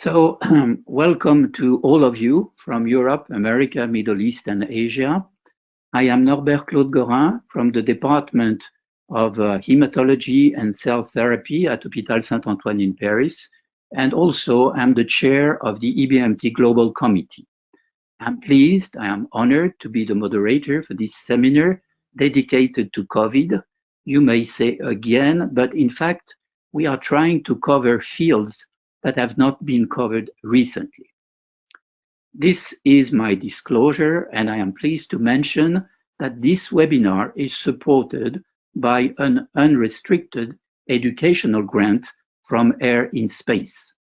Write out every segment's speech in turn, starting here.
So, welcome to all of you from Europe, America, Middle East, and Asia. I am Norbert Claude Gorin from the Department of Hematology and Cell Therapy at Hôpital Saint-Antoine in Paris, and also I'm the chair of the EBMT Global Committee. I'm pleased, I am honored to be the moderator for this seminar dedicated to COVID. You may say again, but in fact, we are trying to cover fields that have not been covered recently. This is my disclosure, and I am pleased to mention that this webinar is supported by an unrestricted educational grant from Air in Space.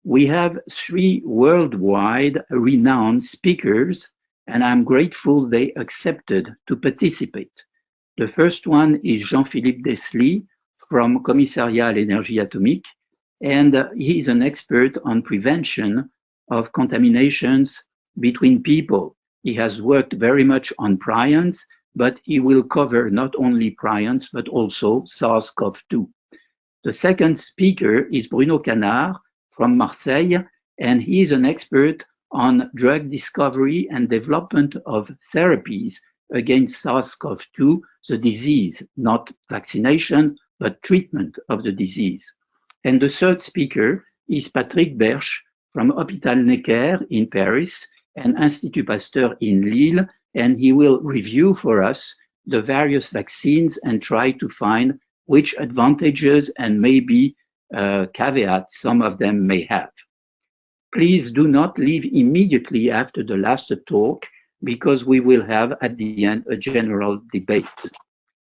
We have 3 worldwide renowned speakers, and I'm grateful they accepted to participate. The first one is Jean-Philippe Desly from Commissariat à l'Énergie Atomique, and he is an expert on prevention of contaminations between people. He has worked very much on prions, but he will cover not only prions, but also SARS-CoV-2. The second speaker is Bruno Canard from Marseille, and he is an expert on drug discovery and development of therapies against SARS-CoV-2, the disease, not vaccination, but treatment of the disease. And the third speaker is Patrick Berche from Hôpital Necker in Paris and Institut Pasteur in Lille, and he will review for us the various vaccines and try to find which advantages and maybe caveats some of them may have. Please do not leave immediately after the last talk, because we will have at the end a general debate.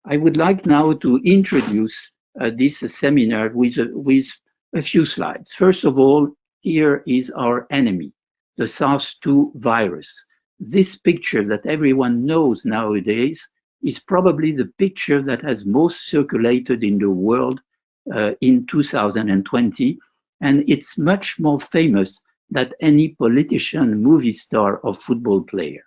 I would like now to introduce this seminar with a few slides. First of all, here is our enemy, the SARS-2 virus. This picture that everyone knows nowadays is probably the picture that has most circulated in the world in 2020, and it's much more famous than any politician, movie star, or football player.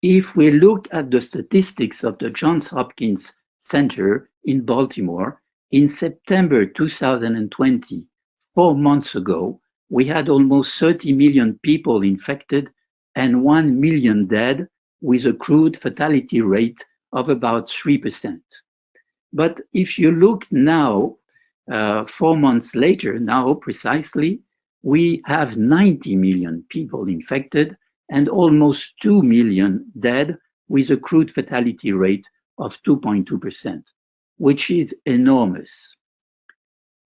If we look at the statistics of the Johns Hopkins Center in Baltimore, in September 2020, 4 months ago, we had almost 30 million people infected and 1 million dead, with a crude fatality rate of about 3%. But if you look now, 4 months later, now precisely, we have 90 million people infected and almost 2 million dead, with a crude fatality rate of 2.2%, which is enormous.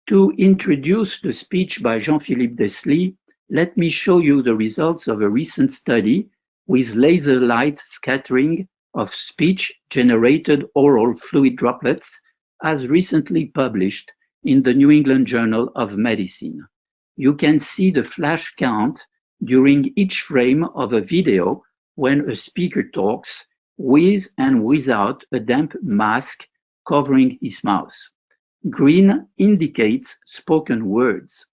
To introduce the speech by Jean-Philippe Desly, let me show you the results of a recent study with laser light scattering of speech-generated oral fluid droplets, as recently published in the New England Journal of Medicine. You can see the flash count during each frame of a video when a speaker talks, with and without a damp mask covering his mouth. Green indicates spoken words.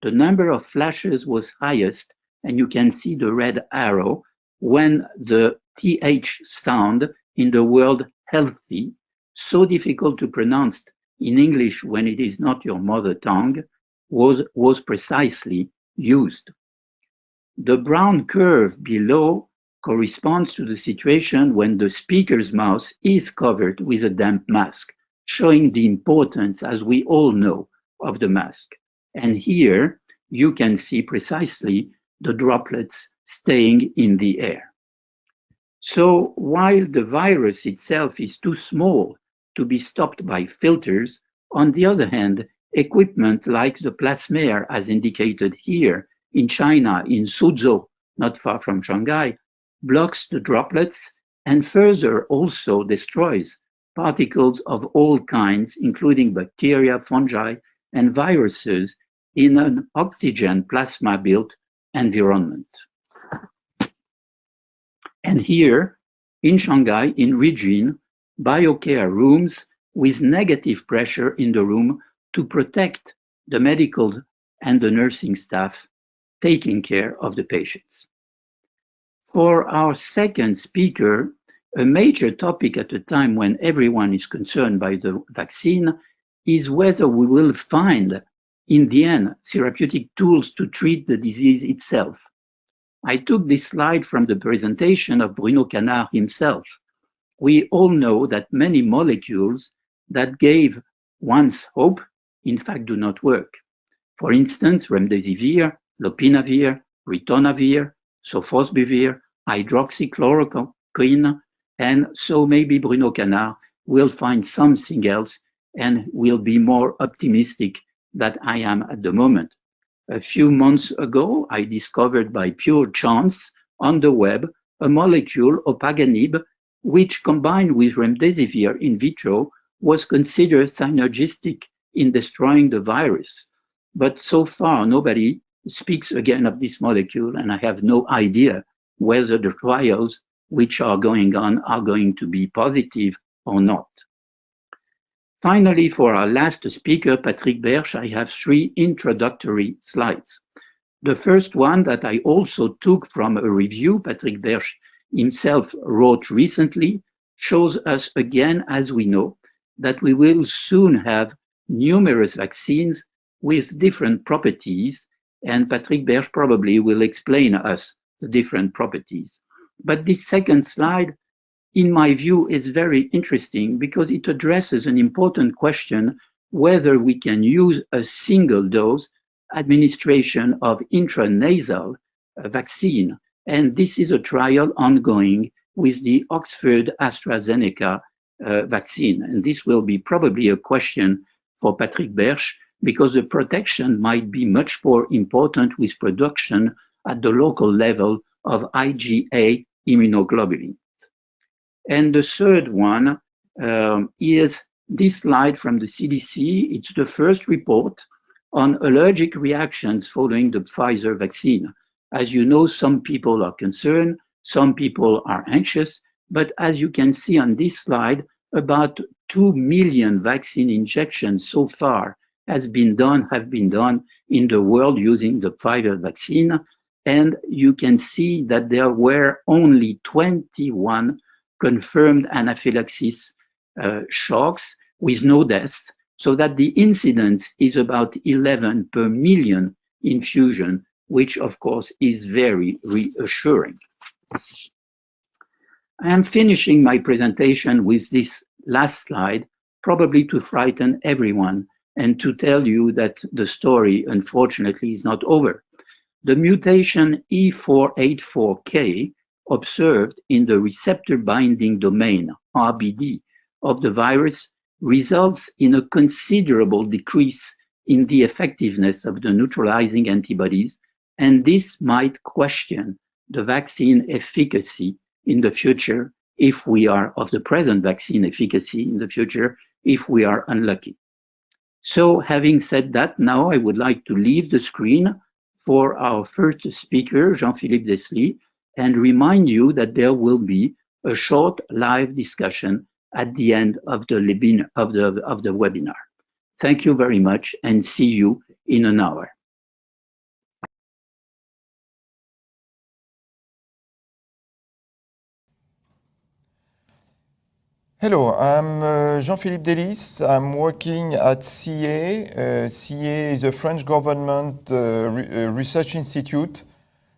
The number of flashes was highest, and you can see the red arrow, when the TH sound in the word healthy, so difficult to pronounce in English when it is not your mother tongue, was precisely used. The brown curve below corresponds to the situation when the speaker's mouth is covered with a damp mask, showing the importance, as we all know, of the mask. And here you can see precisely the droplets staying in the air. So while the virus itself is too small to be stopped by filters, on the other hand, equipment like the plasmare, as indicated here in China, in Suzhou, not far from Shanghai, blocks the droplets and further also destroys particles of all kinds, including bacteria, fungi, and viruses, in an oxygen plasma-built environment. And here, in Shanghai, in Ruijin, biocare rooms with negative pressure in the room to protect the medical and the nursing staff taking care of the patients. For our second speaker, a major topic at a time when everyone is concerned by the vaccine is whether we will find in the end, therapeutic tools to treat the disease itself. I took this slide from the presentation of Bruno Canard himself. We all know that many molecules that gave once hope, in fact, do not work. For instance, remdesivir, lopinavir, ritonavir, sofosbuvir, hydroxychloroquine, and so maybe Bruno Canard will find something else and will be more optimistic than I am at the moment. A few months ago, I discovered by pure chance on the web a molecule, opaganib, which combined with remdesivir in vitro was considered synergistic in destroying the virus. But so far, nobody speaks again of this molecule, and I have no idea whether the trials which are going on are going to be positive or not. Finally, for our last speaker, Patrick Berche, I have 3 introductory slides. The first one that I also took from a review Patrick Berche himself wrote recently shows us again, as we know, that we will soon have numerous vaccines with different properties, and Patrick Berche probably will explain us the different properties. But this second slide, in my view, is very interesting because it addresses an important question whether we can use a single dose administration of intranasal vaccine. And this is a trial ongoing with the Oxford AstraZeneca vaccine. And this will be probably a question for Patrick Berche because the protection might be much more important with production at the local level of IgA immunoglobulins. And the third one is this slide from the CDC. It's the first report on allergic reactions following the Pfizer vaccine. As you know, some people are concerned, some people are anxious, but as you can see on this slide, about 2 million vaccine injections so far have been done in the world using the Pfizer vaccine. And you can see that there were only 21 confirmed anaphylaxis shocks with no deaths, so that the incidence is about 11 per million infusion, which of course is very reassuring. I am finishing my presentation with this last slide, probably to frighten everyone and to tell you that the story, unfortunately, is not over. The mutation E484K observed in the receptor binding domain, RBD, of the virus results in a considerable decrease in the effectiveness of the neutralizing antibodies, and this might question the vaccine efficacy in the future if we are of the present vaccine efficacy in the future if we are unlucky. So having said that, now I would like to leave the screen for our first speaker, Jean-Philippe Deslys, and remind you that there will be a short live discussion at the end of the webinar. Thank you very much and see you in an hour. Hello, I'm Jean-Philippe Deslys. I'm working at CIE. CIE is a French government research institute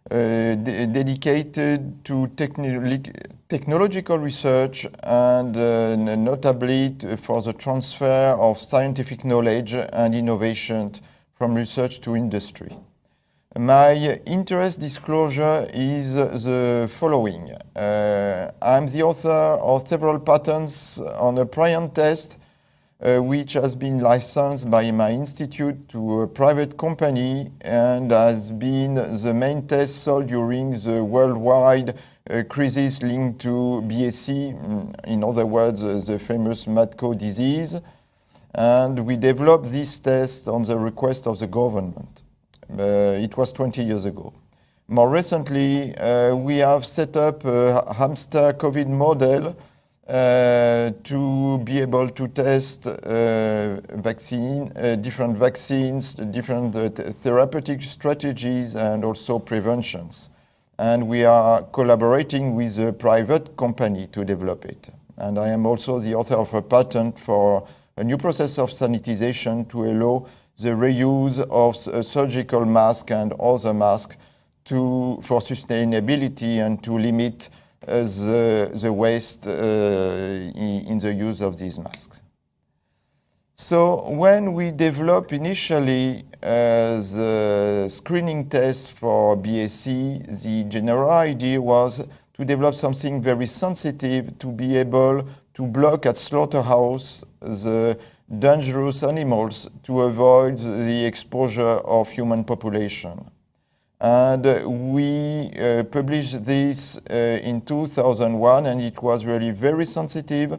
dedicated to technological research and notably for the transfer of scientific knowledge and innovation from research to industry. My interest disclosure is the following. I'm the author of several patents on a prion test which has been licensed by my institute to a private company and has been the main test sold during the worldwide crisis linked to BSE, in other words, the famous mad cow disease. And we developed this test on the request of the government. It was 20 years ago. More recently, we have set up a hamster COVID model to be able to test different vaccines, different therapeutic strategies, and also preventions. And we are collaborating with a private company to develop it. And I am also the author of a patent for a new process of sanitization to allow the reuse of surgical masks and other masks for sustainability and to limit the waste in the use of these masks. So when we developed initially the screening test for BSE, the general idea was to develop something very sensitive to be able to block at slaughterhouse the dangerous animals to avoid the exposure of human population. And we published this in 2001, and it was really very sensitive.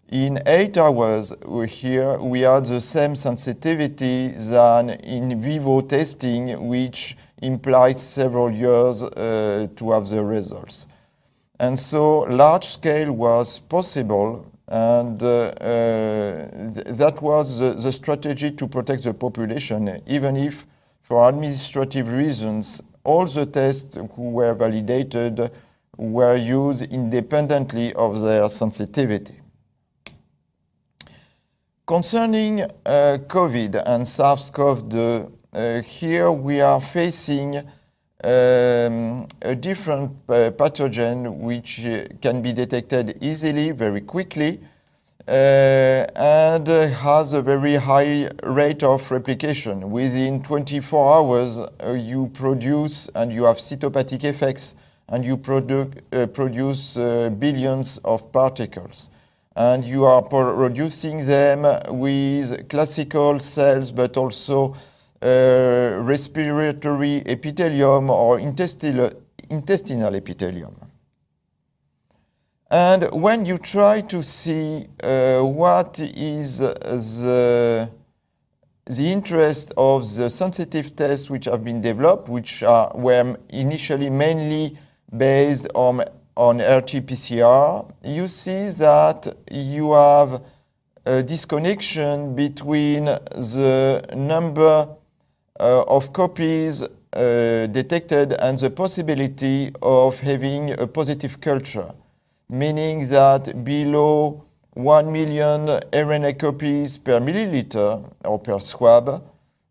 In 8 hours here, we had the same sensitivity than in vivo testing, which implied several years to have the results. And so large scale was possible, and that was the strategy to protect the population, even if for administrative reasons, all the tests who were validated were used independently of their sensitivity. Concerning COVID and SARS-CoV-2, here we are facing a different pathogen which can be detected easily, very quickly, and has a very high rate of replication. Within 24 hours, you produce, and you have cytopathic effects, and you produce billions of particles. And you are producing them with classical cells, but also respiratory epithelium or intestinal epithelium. And when you try to see what is the interest of the sensitive tests which have been developed, which were initially mainly based on RT-PCR, you see that you have a disconnection between the number of copies detected and the possibility of having a positive culture, meaning that below 1 million RNA copies per milliliter or per swab,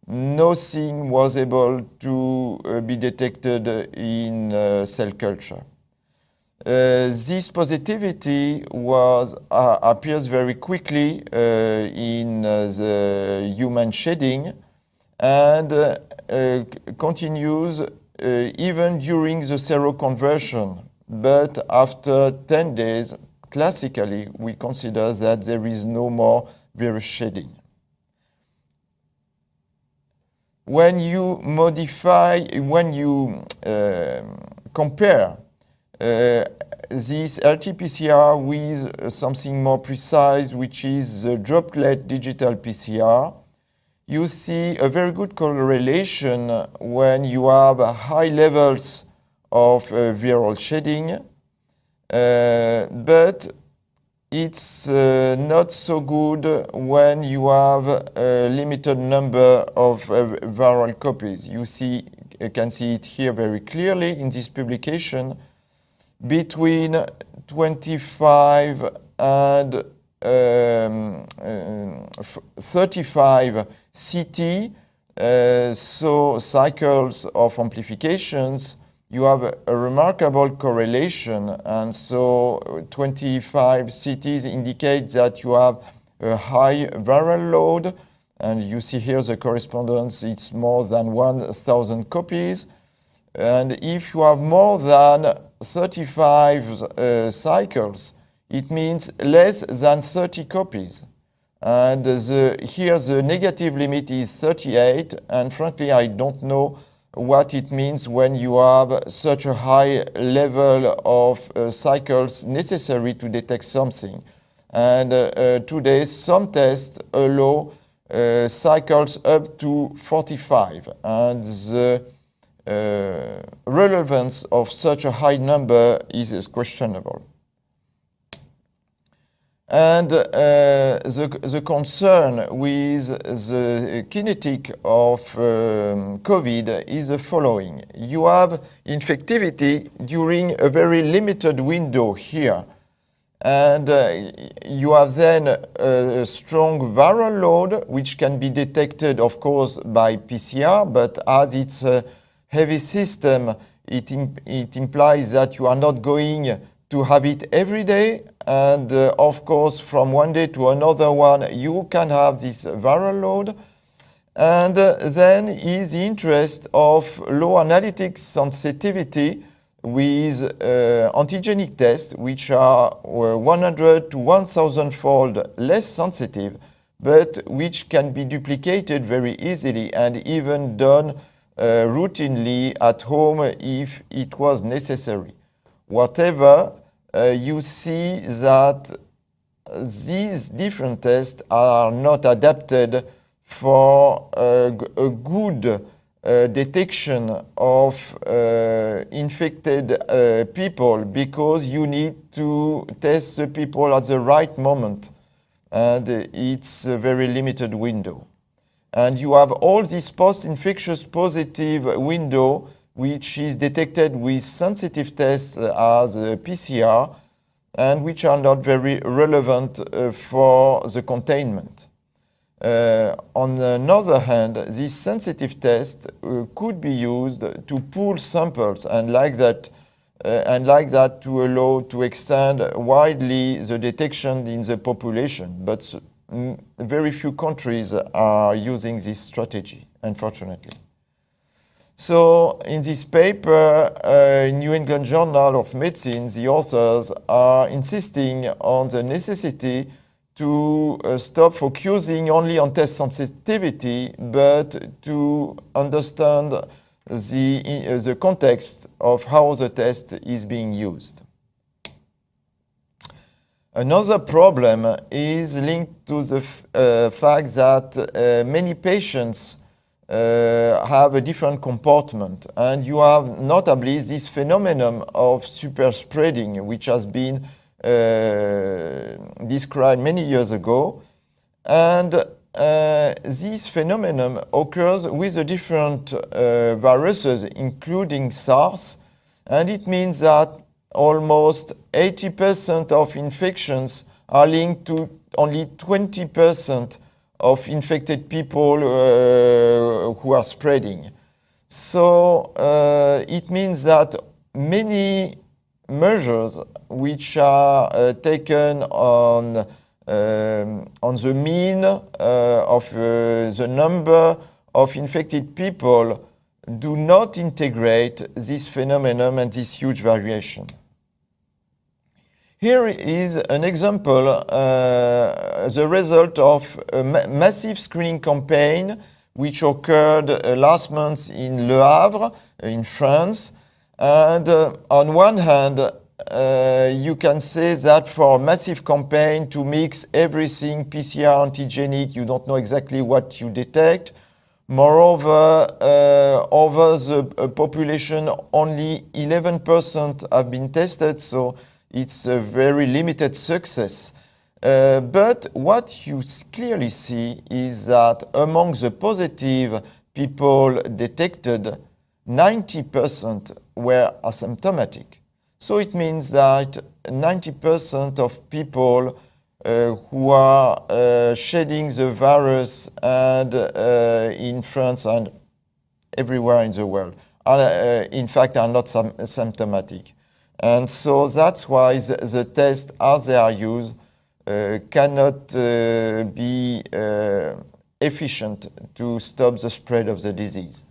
nothing was able to be detected in cell culture. This positivity appears very quickly in the human shedding and continues even during the seroconversion. But after 10 days, classically, we consider that there is no more virus shedding. When you compare this RT-PCR with something more precise, which is the droplet digital PCR, you see a very good correlation when you have high levels of viral shedding, but it's not so good when you have a limited number of viral copies. You can see it here very clearly in this publication. Between 25 and 35 CT, so cycles of amplifications, you have a remarkable correlation, and so 25 CTs indicate that you have a high viral load, and you see here the correspondence, it's more than 1,000 copies. And if you have more than 35 cycles, it means less than 30 copies. And here the negative limit is 38, and frankly, I don't know what it means when you have such a high level of cycles necessary to detect something. And today, some tests allow cycles up to 45, and the relevance of such a high number is questionable. And the concern with the kinetic of COVID is the following. You have infectivity during a very limited window here. And you have then a strong viral load, which can be detected, of course, by PCR, but as it's a heavy system, it implies that you are not going to have it every day. And of course, from one day to another one, you can have this viral load. And then is the interest of low analytic sensitivity with antigenic tests, which are 100 to 1,000-fold less sensitive, but which can be duplicated very easily and even done routinely at home if it was necessary. Whatever, you see that these different tests are not adapted for a good detection of infected people, because you need to test the people at the right moment, and it's a very limited window. And you have all this post-infectious positive window, which is detected with sensitive tests as PCR, and which are not very relevant for the containment. On the other hand, this sensitive test could be used to pool samples and like that to allow to extend widely the detection in the population. But very few countries are using this strategy, unfortunately. So in this paper, in New England Journal of Medicine, the authors are insisting on the necessity to stop focusing only on test sensitivity, but to understand the context of how the test is being used. Another problem is linked to the fact that many patients have a different comportment, and you have notably this phenomenon of super spreading, which has been described many years ago. And this phenomenon occurs with the different viruses, including SARS, and it means that almost 80% of infections are linked to only 20% of infected people who are spreading. So it means that many measures which are taken on the mean of the number of infected people do not integrate this phenomenon and this huge variation. Here is an example, the result of a massive screening campaign which occurred last month in Le Havre, in France. And on one hand, you can say that for a massive campaign to mix everything PCR antigenic, you don't know exactly what you detect. Moreover, over the population, only 11% have been tested, so it's a very limited success. But what you clearly see is that among the positive people detected, 90% were asymptomatic. So it means that 90% of people who are shedding the virus and in France and everywhere in the world are, in fact, are not symptomatic. And so that's why the tests, as they are used, cannot be efficient to stop the spread of the disease.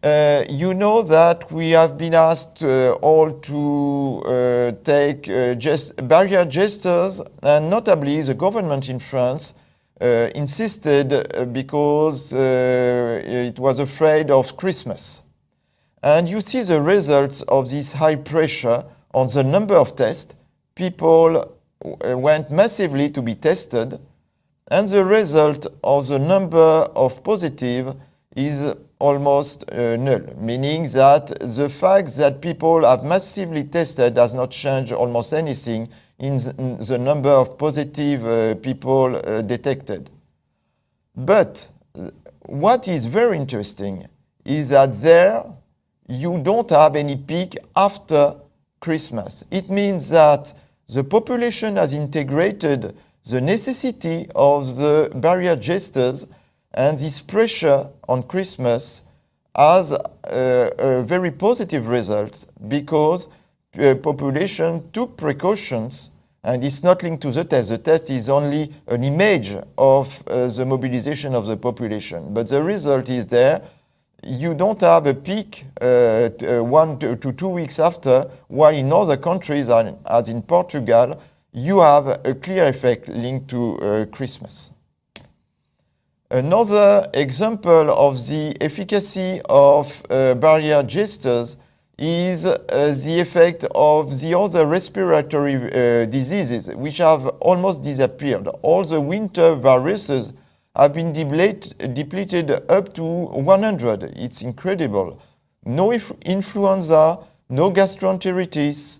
You know that we have been asked all to take barrier gestures, and notably the government in France insisted because it was afraid of Christmas. And you see the results of this high pressure on the number of tests. People went massively to be tested, and the result of the number of positive is almost null, meaning that the fact that people have massively tested does not change almost anything in the number of positive people detected. But what is very interesting is that there you don't have any peak after Christmas. It means that the population has integrated the necessity of the barrier gestures, and this pressure on Christmas has a very positive result because population took precautions, and it's not linked to the test. The test is only an image of the mobilization of the population, but the result is there. You don't have a peak 1 to 2 weeks after, while in other countries, as in Portugal, you have a clear effect linked to Christmas. Another example of the efficacy of barrier gestures is the effect of the other respiratory diseases, which have almost disappeared. All the winter viruses have been depleted up to 100. It's incredible. No influenza, no gastroenteritis,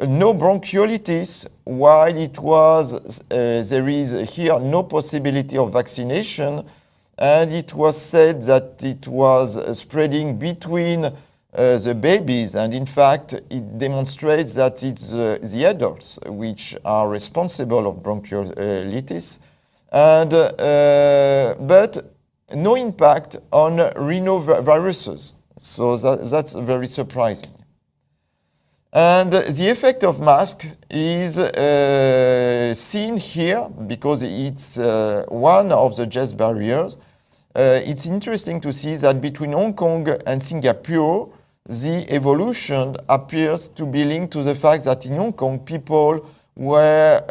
no bronchiolitis, while it was, there is here no possibility of vaccination, and it was said that it was spreading between the babies, and in fact it demonstrates that it's the adults which are responsible of bronchiolitis, and but no impact on rhinoviruses. So that's very surprising. And the effect of mask is seen here because it's one of the gest barriers. It's interesting to see that between Hong Kong and Singapore, the evolution appears to be linked to the fact that in Hong Kong, people were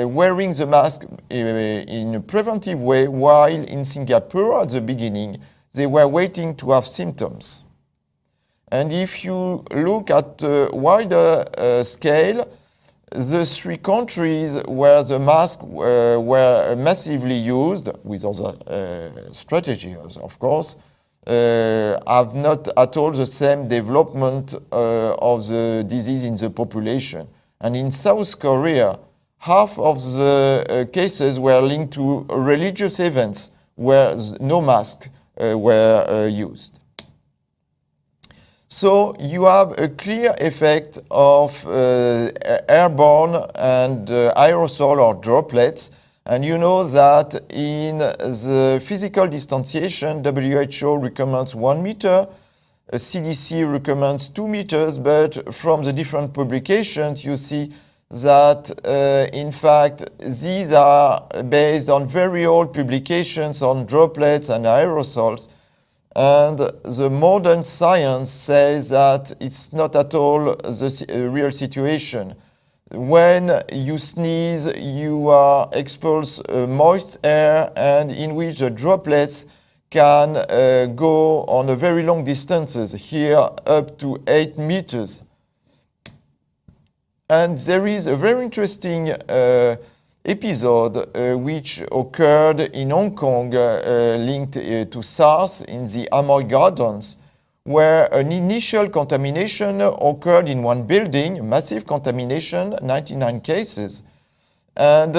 wearing the mask in a preventive way, while in Singapore at the beginning, they were waiting to have symptoms. And if you look at a wider scale, the 3 countries where the masks were massively used, with other strategies, of course, have not at all the same development of the disease in the population. And in South Korea, half of the cases were linked to religious events where no masks were used. So you have a clear effect of airborne and aerosol or droplets. And you know that in the physical distanciation, WHO recommends 1 meter, CDC recommends 2 meters, but from the different publications, you see that in fact, these are based on very old publications on droplets and aerosols. And the modern science says that it's not at all the real situation. When you sneeze, you are exposed moist air, and in which the droplets can go on a very long distances, here up to 8 meters. And there is a very interesting episode which occurred in Hong Kong linked to SARS in the Amoy Gardens, where an initial contamination occurred in one building, massive contamination, 99 cases. And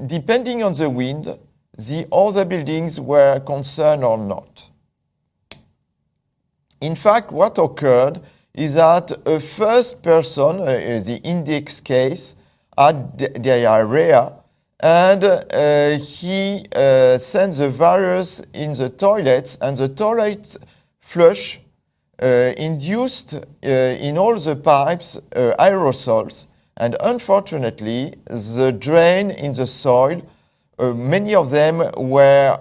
depending on the wind, the other buildings were concerned or not. In fact, what occurred is that a first person, the index case, had diarrhea, and he sent the virus in the toilets, and the toilet flush induced in all the pipes aerosols, and unfortunately the drain in the soil, many of them were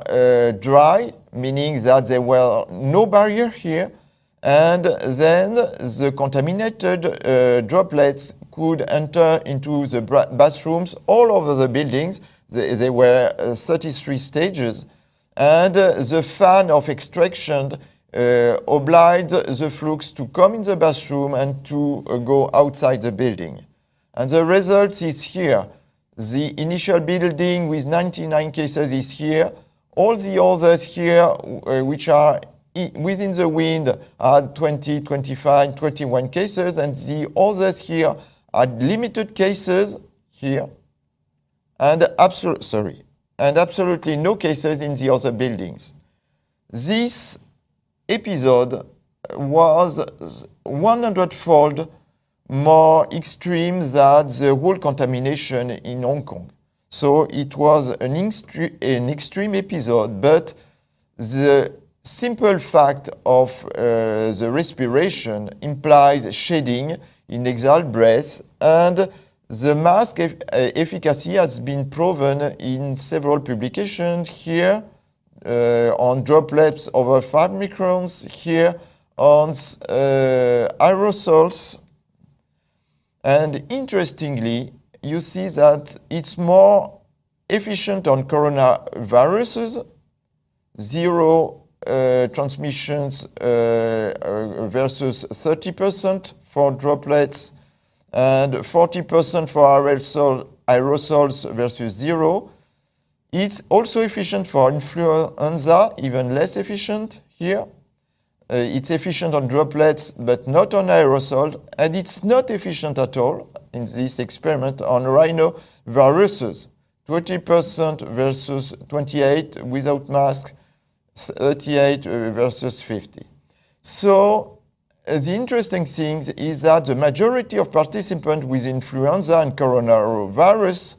dry, meaning that there were no barrier here, and then the contaminated droplets could enter into the bathrooms all over the buildings. There were 33 stages, and the fan of extraction obliged the flux to come in the bathroom and to go outside the building. And the result is here. The initial building with 99 cases is here. All the others here, which are within the wind, had 20, 25, 21 cases, and the others here had limited cases here, and absolutely no cases in the other buildings. This episode was 100-fold more extreme than the whole contamination in Hong Kong. So it was an extreme episode, but the simple fact of the respiration implies shedding in exhaled breath, and the mask efficacy has been proven in several publications here on droplets over 5 microns, here on aerosols. And interestingly, you see that it's more efficient on coronaviruses, 0 transmissions versus 30% for droplets, and 40% for aerosols versus 0. It's also efficient for influenza, even less efficient here. It's efficient on droplets, but not on aerosol, and it's not efficient at all in this experiment on rhinoviruses. 20% versus 28 without mask, 38 versus 50. So the interesting thing is that the majority of participants with influenza and coronavirus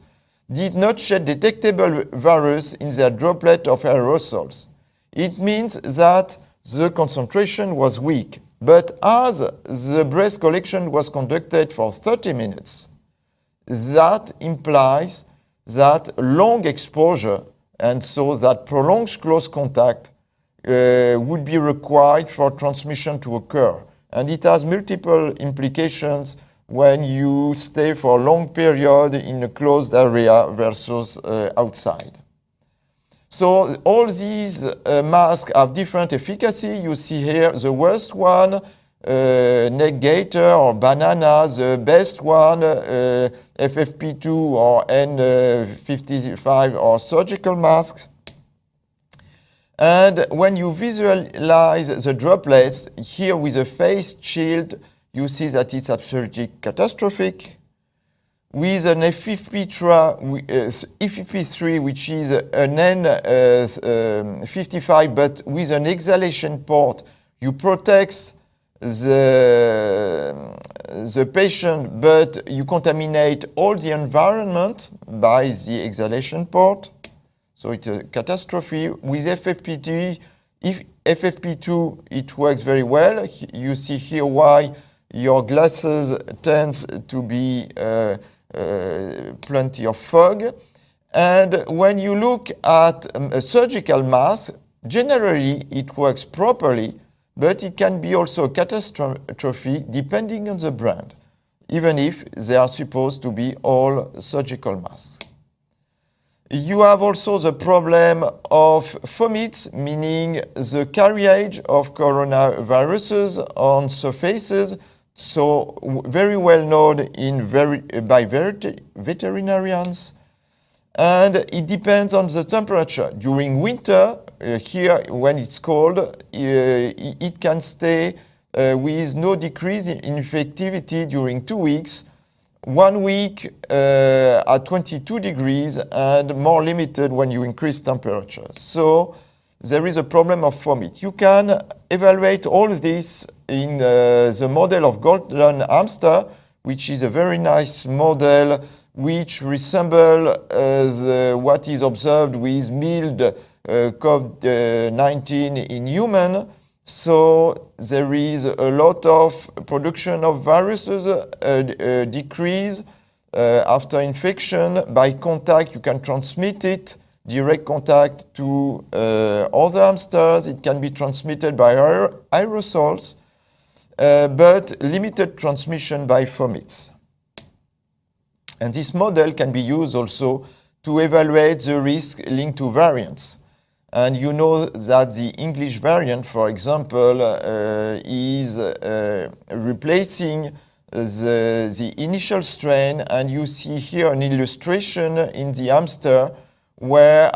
did not shed detectable virus in their droplet of aerosols. It means that the concentration was weak, but as the breath collection was conducted for 30 minutes, that implies that long exposure, and so that prolonged close contact would be required for transmission to occur. And it has multiple implications when you stay for a long period in a closed area versus outside. So all these masks have different efficacy. You see here the worst one, neck gaiter or banana, the best one, FFP2 or N55 or surgical masks. And when you visualize the droplets, here with a face shield, you see that it's absolutely catastrophic. With an FFP3, which is an N55, but with an exhalation port, you protect the patient, but you contaminate all the environment by the exhalation port. So it's a catastrophe. With FFP2, it works very well. You see here why your glasses tends to be plenty of fog. And when you look at a surgical mask, generally it works properly, but it can be also a catastrophe depending on the brand, even if they are supposed to be all surgical masks. You have also the problem of fomites, meaning the carriage of coronaviruses on surfaces, so very well known by veterinarians. And it depends on the temperature. During winter, here when it's cold, it can stay with no decrease in infectivity during 2 weeks. 1 week at 22 degrees and more limited when you increase temperature. So there is a problem of vomit. You can evaluate all this in the model of golden hamster, which is a very nice model which resembles what is observed with mild COVID-19 in human. So there is a lot of production of viruses, decrease after infection. By contact, you can transmit it, direct contact to other hamsters. It can be transmitted by aerosols, but limited transmission by fomites. And this model can be used also to evaluate the risk linked to variants. And you know that the English variant, for example, is replacing the initial strain. And you see here an illustration in the hamster where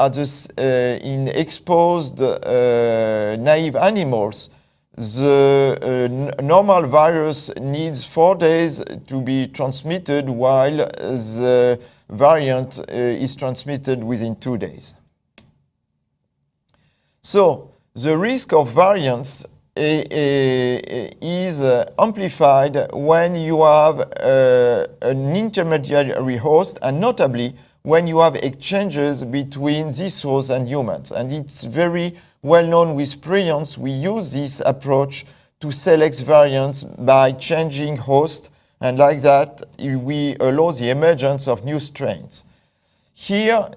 in exposed naive animals, the normal virus needs 4 days to be transmitted, while the variant is transmitted within 2 days. So the risk of variants is amplified when you have an intermediary host, and notably when you have exchanges between this host and humans. And it's very well known with prions. We use this approach to select variants by changing host, and like that we allow the emergence of new strains. Here,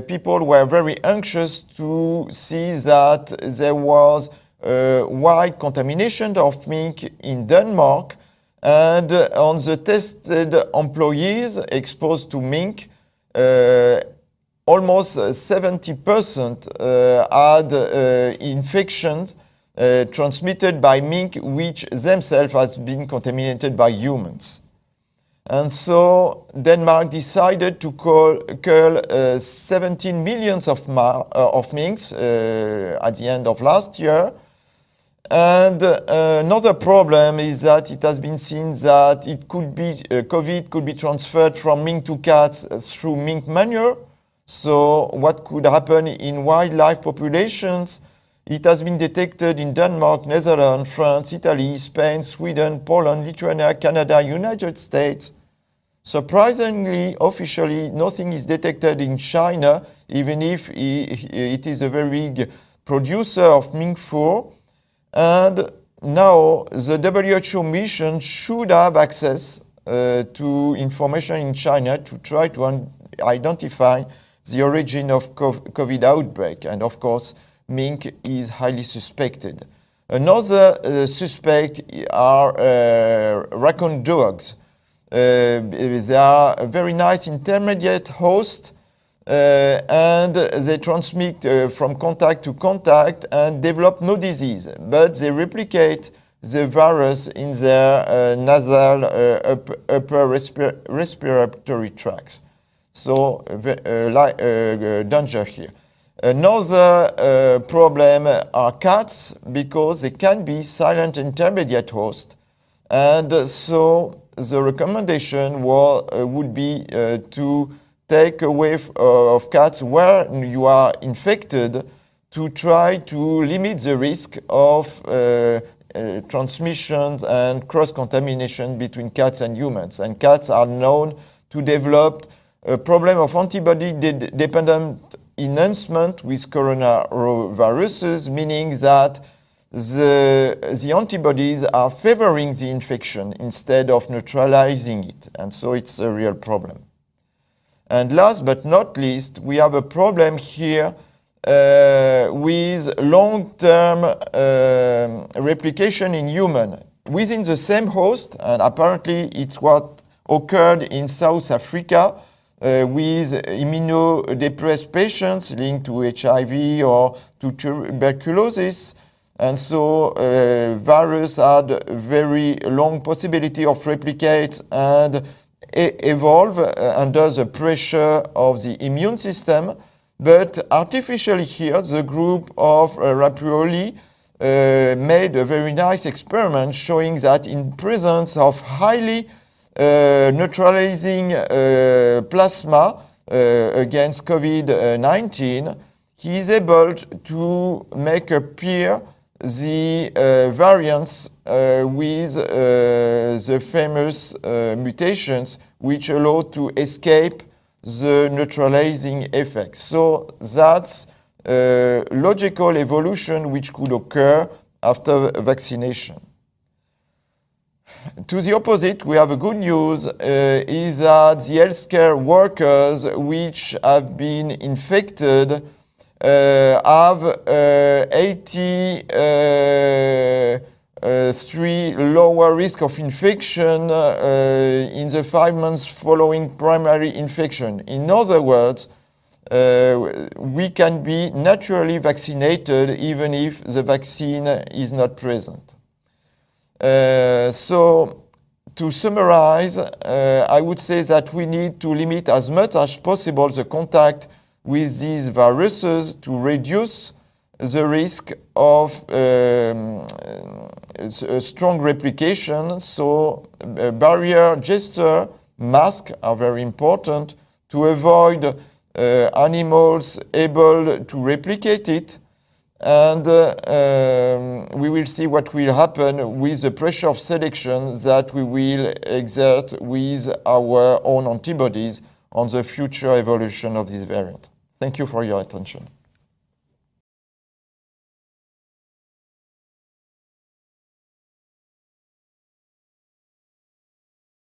people were very anxious to see that there was wide contamination of mink in Denmark, and on the tested employees exposed to mink, almost 70% had infections transmitted by mink, which themselves has been contaminated by humans. And so Denmark decided to cull 17 million of minks at the end of last year. And another problem is that it has been seen that it could be COVID could be transferred from mink to cats through mink manure. So what could happen in wildlife populations? It has been detected in Denmark, Netherlands, France, Italy, Spain, Sweden, Poland, Lithuania, Canada, United States. Surprisingly, officially, nothing is detected in China, even if it is a very big producer of mink fur. And now the WHO mission should have access to information in China to try to identify the origin of COVID outbreak. And of course, mink is highly suspected. Another suspect are raccoon dogs. They are a very nice intermediate host, and they transmit from contact to contact and develop no disease, but they replicate the virus in their nasal upper respiratory tracts. So danger here. Another problem are cats, because they can be silent intermediate host, and so the recommendation would be to take away of cats where you are infected, to try to limit the risk of transmission and cross-contamination between cats and humans. And cats are known to develop a problem of antibody-dependent enhancement with coronaviruses, meaning that the antibodies are favoring the infection instead of neutralizing it. And so it's a real problem. And last but not least, we have a problem here with long-term replication in human within the same host, and apparently it's what occurred in South Africa with immunodepressed patients linked to HIV or to tuberculosis. And so virus had very long possibility of replicate and evolve under the pressure of the immune system. But artificially here, the group of Raprioli made a very nice experiment showing that in presence of highly neutralizing plasma against COVID-19, he is able to make appear the variants with the famous mutations which allow to escape the neutralizing effect. So that's a logical evolution which could occur after vaccination. To the opposite, we have a good news, is that the healthcare workers which have been infected have 83 lower risk of infection in the 5 months following primary infection. In other words, we can be naturally vaccinated even if the vaccine is not present. So to summarize, I would say that we need to limit as much as possible the contact with these viruses to reduce the risk of strong replication. So barrier gesture, masks are very important to avoid animals able to replicate it. And we will see what will happen with the pressure of selection that we will exert with our own antibodies on the future evolution of this variant. Thank you for your attention.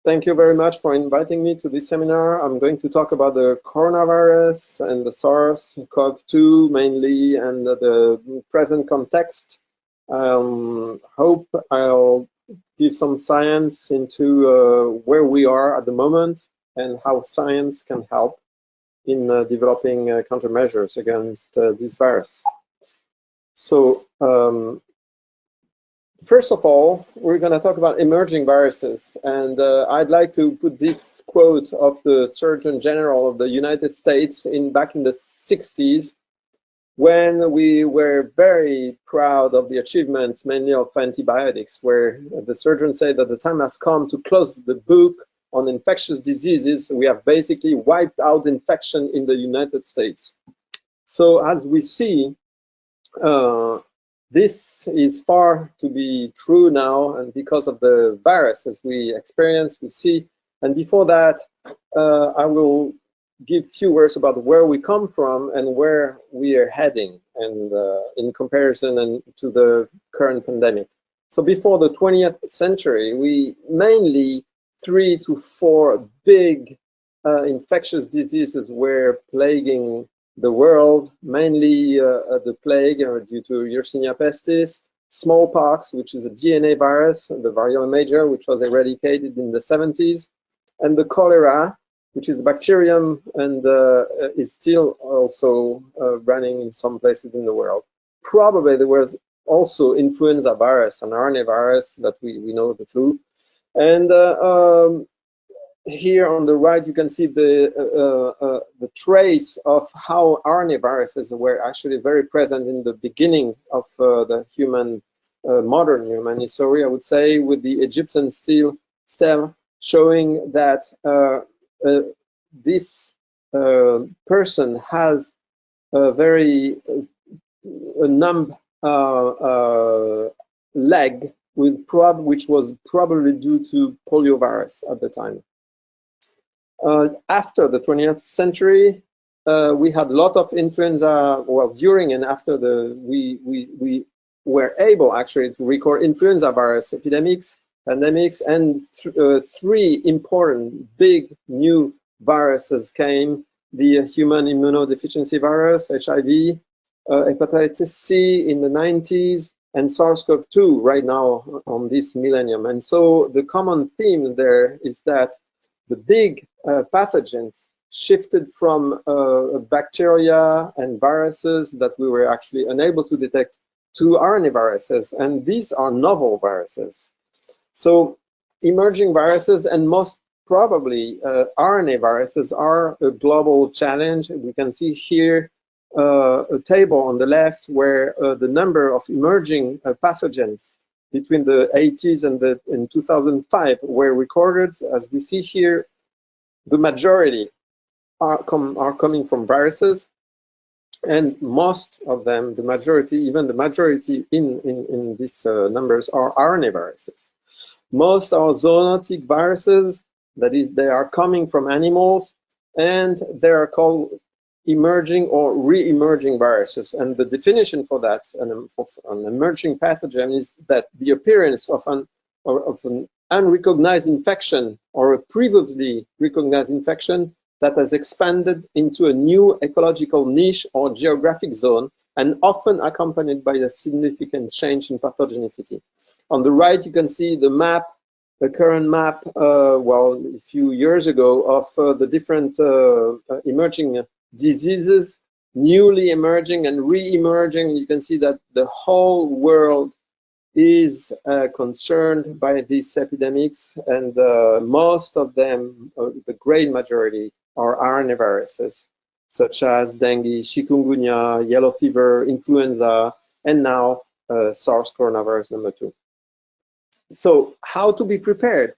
Thank you very much for inviting me to this seminar. I'm going to talk about the coronavirus and the SARS-CoV-2 mainly, and the present context. Hope I'll give some science into where we are at the moment and how science can help in developing countermeasures against this virus. So, first of all, we're going to talk about emerging viruses, and I'd like to put this quote of the Surgeon General of the United States back in the 60s, when we were very proud of the achievements, mainly of antibiotics, where the surgeon said that the time has come to close the book on infectious diseases. We have basically wiped out infection in the United States. So as we see, this is far to be true now, and because of the virus as we experience, we see. And before that, I will give few words about where we come from and where we are heading, and in comparison and to the current pandemic. So before the 20th century, we mainly 3 to 4 big infectious diseases were plaguing the world, mainly the plague due to Yersinia pestis, smallpox, which is a DNA virus, the variola major, which was eradicated in the 70s, and the cholera, which is a bacterium and is still also running in some places in the world. Probably there was also influenza virus, an RNA virus that we know, the flu. And here on the right, you can see the trace of how RNA viruses were actually very present in the beginning of the modern human history, I would say, with the Egyptian stem showing that this person has a very numb leg, which was probably due to poliovirus at the time. After the 20th century, we had a lot of influenza, well, during and after we were able actually to record influenza virus pandemics, and 3 important big new viruses came: the human immunodeficiency virus, HIV, hepatitis C in the 90s, and SARS-CoV-2 right now on this millennium. And so the common theme there is that the big pathogens shifted from bacteria and viruses that we were actually unable to detect to RNA viruses, and these are novel viruses. So emerging viruses, and most probably RNA viruses, are a global challenge. We can see here a table on the left where the number of emerging pathogens between the 80s and 2005 were recorded. As we see here, the majority are coming from viruses, and most of them, the majority, even the majority in these numbers, are RNA viruses. Most are zoonotic viruses, that is, they are coming from animals, and they are called emerging or re-emerging viruses. And the definition for that, an emerging pathogen, is that the appearance of an unrecognized infection or a previously recognized infection that has expanded into a new ecological niche or geographic zone, and often accompanied by a significant change in pathogenicity. On the right, you can see the map, the current map, well, a few years ago, of the different emerging diseases, newly emerging and re-emerging. You can see that the whole world is concerned by these epidemics, and most of them, the great majority, are RNA viruses, such as dengue, chikungunya, yellow fever, influenza, and now SARS coronavirus number 2. So how to be prepared?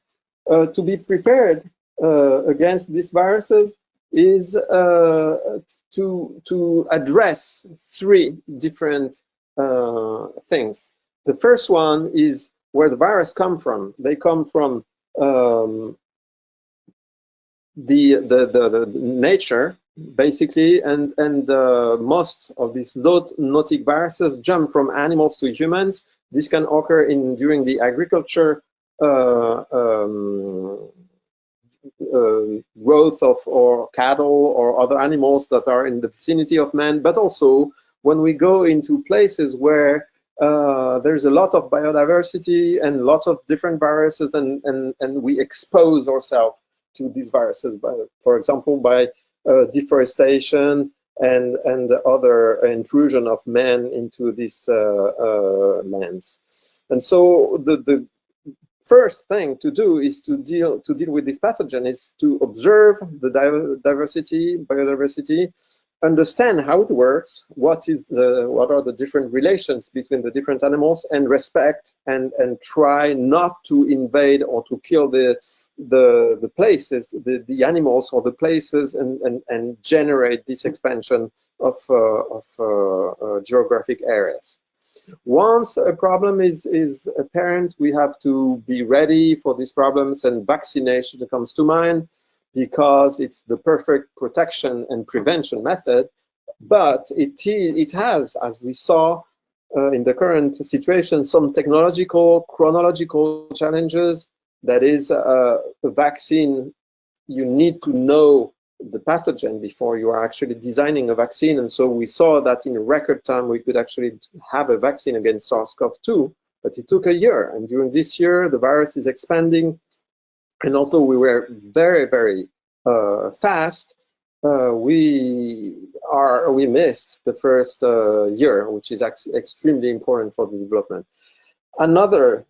To be prepared against these viruses is to address 3 different things. The first one is where the virus come from. They come from the nature, basically, and most of these zoonotic viruses jump from animals to humans. This can occur during the agriculture growth of or cattle or other animals that are in the vicinity of man, but also when we go into places where there's a lot of biodiversity and lots of different viruses, and we expose ourselves to these viruses, for example, by deforestation and the other intrusion of man into these lands. And so the first thing to do is to deal with this pathogen is to observe the biodiversity, understand how it works, what are the different relations between the different animals, and respect and try not to invade or to kill the places, the animals or the places, and generate this expansion of geographic areas. Once a problem is apparent, we have to be ready for these problems, and vaccination comes to mind because it's the perfect protection and prevention method. But it has, as we saw in the current situation, some technological, chronological challenges. That is, a vaccine, you need to know the pathogen before you are actually designing a vaccine. And so we saw that in record time, we could actually have a vaccine against SARS-CoV-2, but it took a year. And during this year, the virus is expanding. And although we were very, very fast, we missed the first year, which is extremely important for the development. Another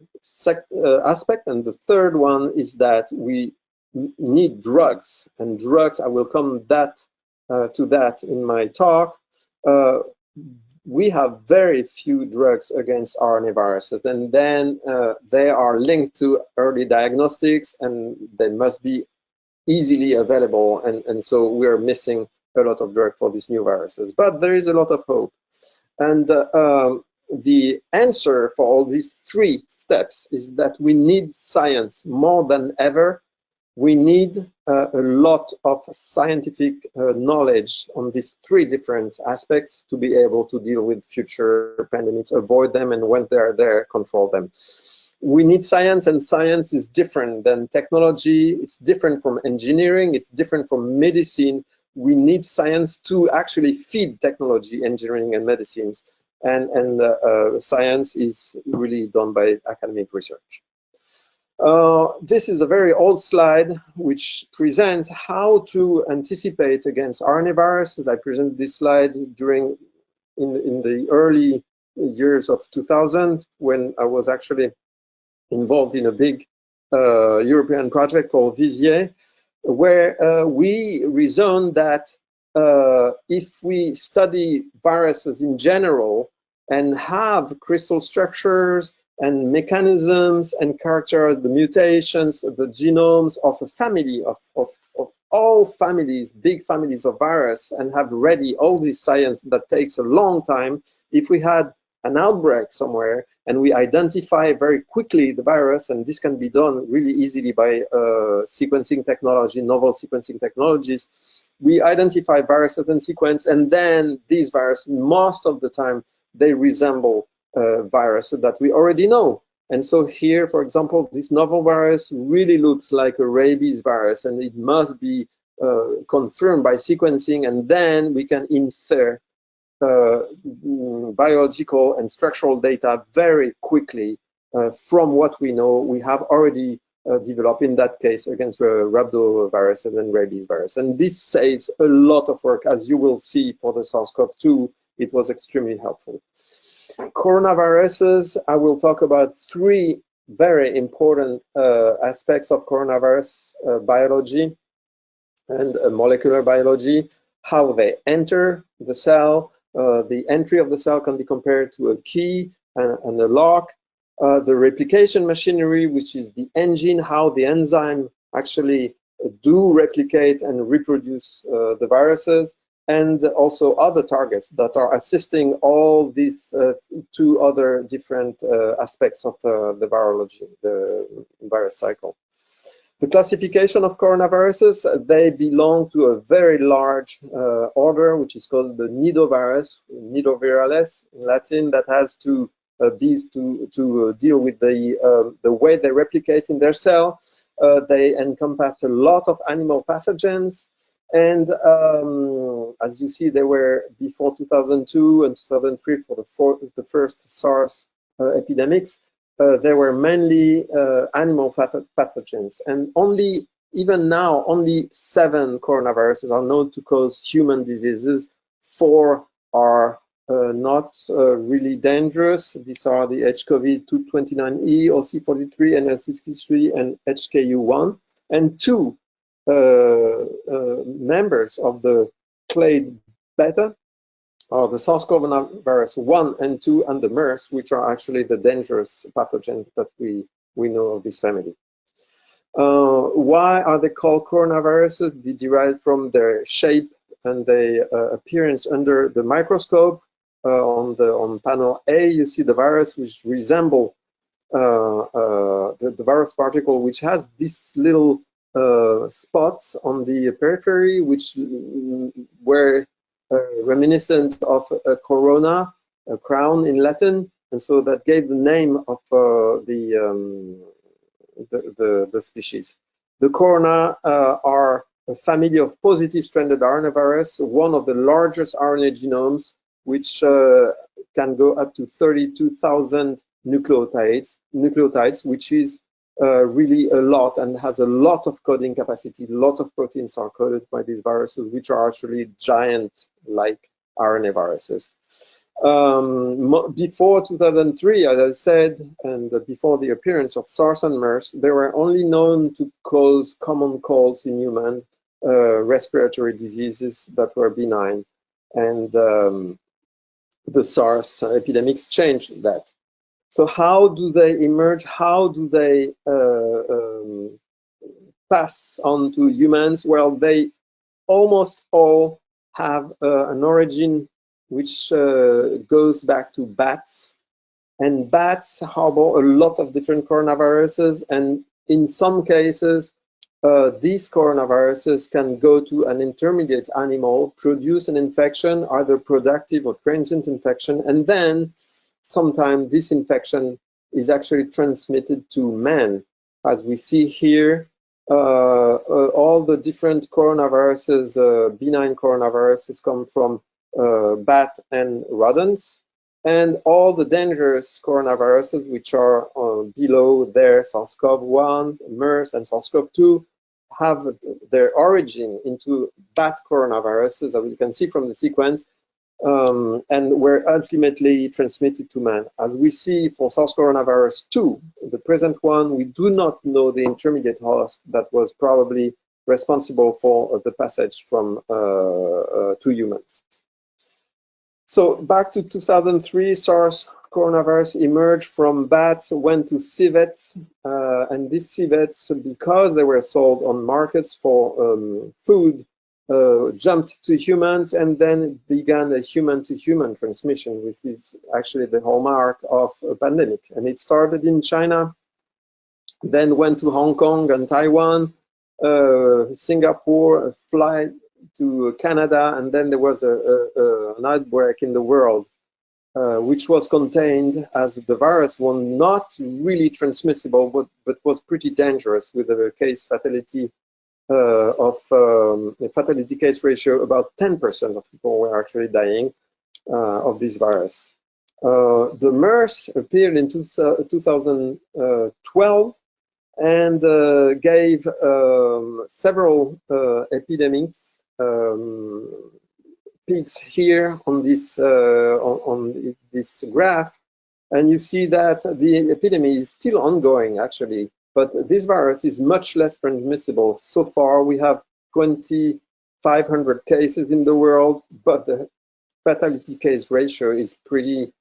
aspect, and the third one, is that we need drugs, and drugs, I will come to that in my talk. We have very few drugs against RNA viruses, and then they are linked to early diagnostics, and they must be easily available, and so we're missing a lot of drug for these new viruses. But there is a lot of hope, and the answer for all these three steps is that we need science more than ever. We need a lot of scientific knowledge on these three different aspects to be able to deal with future pandemics, avoid them, and when they're there, control them. We need science, and science is different than technology. It's different from engineering. It's different from medicine. We need science to actually feed technology, engineering, and medicines. And science is really done by academic research. This is a very old slide which presents how to anticipate against RNA viruses. I presented this slide in the early years of 2000, when I was actually involved in a big European project called Visier, where we reasoned that if we study viruses in general and have crystal structures and mechanisms and character the mutations, the genomes of a family of all families, big families of virus, and have ready all this science that takes a long time, if we had an outbreak somewhere and we identify very quickly the virus, and this can be done really easily by sequencing technology, novel sequencing technologies, we identify viruses and sequence, and then these viruses, most of the time, they resemble virus that we already know. And so here, for example, this novel virus really looks like a rabies virus, and it must be confirmed by sequencing, and then we can infer biological and structural data very quickly from what we know we have already developed, in that case, against rhabdoviruses and rabies virus. And this saves a lot of work. As you will see for the SARS-CoV-2, it was extremely helpful. Coronaviruses, I will talk about three very important aspects of coronavirus biology and molecular biology: how they enter the cell. The entry of the cell can be compared to a key and a lock. The replication machinery, which is the engine, how the enzyme actually do replicate and reproduce the viruses. and also other targets that are assisting all these two other different aspects of the virology, the virus cycle. The classification of coronaviruses, they belong to a very large order, which is called the nidovirus, nidovirales in Latin, that has to deal with the way they replicate in their cell. They encompass a lot of animal pathogens. And as you see, they were before 2002 and 2003 for the first SARS epidemics. They were mainly animal pathogens, and even now, only 7 coronaviruses are known to cause human diseases. 4 are not really dangerous. These are the HCoV 229E, OC43, NL63, and HKU1, and 2 members of the clade beta are the SARS-CoV-2 1 and 2 and the MERS, which are actually the dangerous pathogens that we know of this family. Why are they called coronaviruses? They derive from their shape and their appearance under the microscope. On panel A, you see the virus, which resemble the virus particle, which has these little spots on the periphery, which were reminiscent of a corona, a crown in Latin, and so that gave the name of the species. The corona are a family of positive stranded RNA virus, one of the largest RNA genomes, which can go up to 32,000 nucleotides, which is really a lot and has a lot of coding capacity. A lot of proteins are coded by these viruses, which are actually giant-like RNA viruses. Before 2003, as I said, and before the appearance of SARS and MERS, they were only known to cause common colds in humans, respiratory diseases that were benign. And the SARS epidemics changed that. So how do they emerge? How do they pass on to humans? Well, they almost all have an origin which goes back to bats. And bats harbor a lot of different coronaviruses. And in some cases, these coronaviruses can go to an intermediate animal, produce an infection, either productive or transient infection, and then sometimes this infection is actually transmitted to man. As we see here, all the different coronaviruses, benign coronaviruses, come from bat and rodents, and all the dangerous coronaviruses, which are below there, SARS-CoV-1, MERS, and SARS-CoV-2, have their origin into bat coronaviruses, as you can see from the sequence, and were ultimately transmitted to man. As we see for SARS-CoV-2, the present one, we do not know the intermediate host that was probably responsible for the passage from to humans. So back to 2003, SARS coronavirus emerged from bats, went to civets, and these civets, because they were sold on markets for food, jumped to humans and then began a human-to-human transmission, which is actually the hallmark of a pandemic. And it started in China, then went to Hong Kong and Taiwan, Singapore, a flight to Canada, and then there was an outbreak in the world, which was contained as the virus was not really transmissible, but was pretty dangerous, with a case fatality of a fatality case ratio. About 10% of people were actually dying of this virus. The MERS appeared in 2012 and gave several epidemics, peaks here on this this graph, and you see that the epidemic is still ongoing actually, but this virus is much less transmissible. So far we have 2,500 cases in the world, but the fatality case ratio is pretty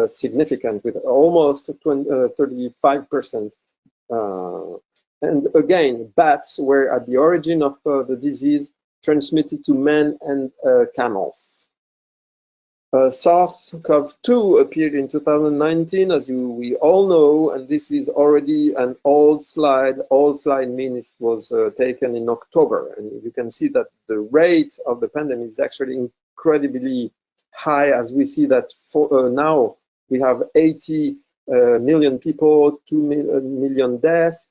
significant, with almost 35%. And again, bats were at the origin of the disease, transmitted to men and camels. SARS-CoV-2 appeared in 2019, as we all know, and this is already an old slide. Old slide means it was taken in October, and you can see that the rate of the pandemic is actually incredibly high, as we see that for, now we have 80 million people, 2 million deaths,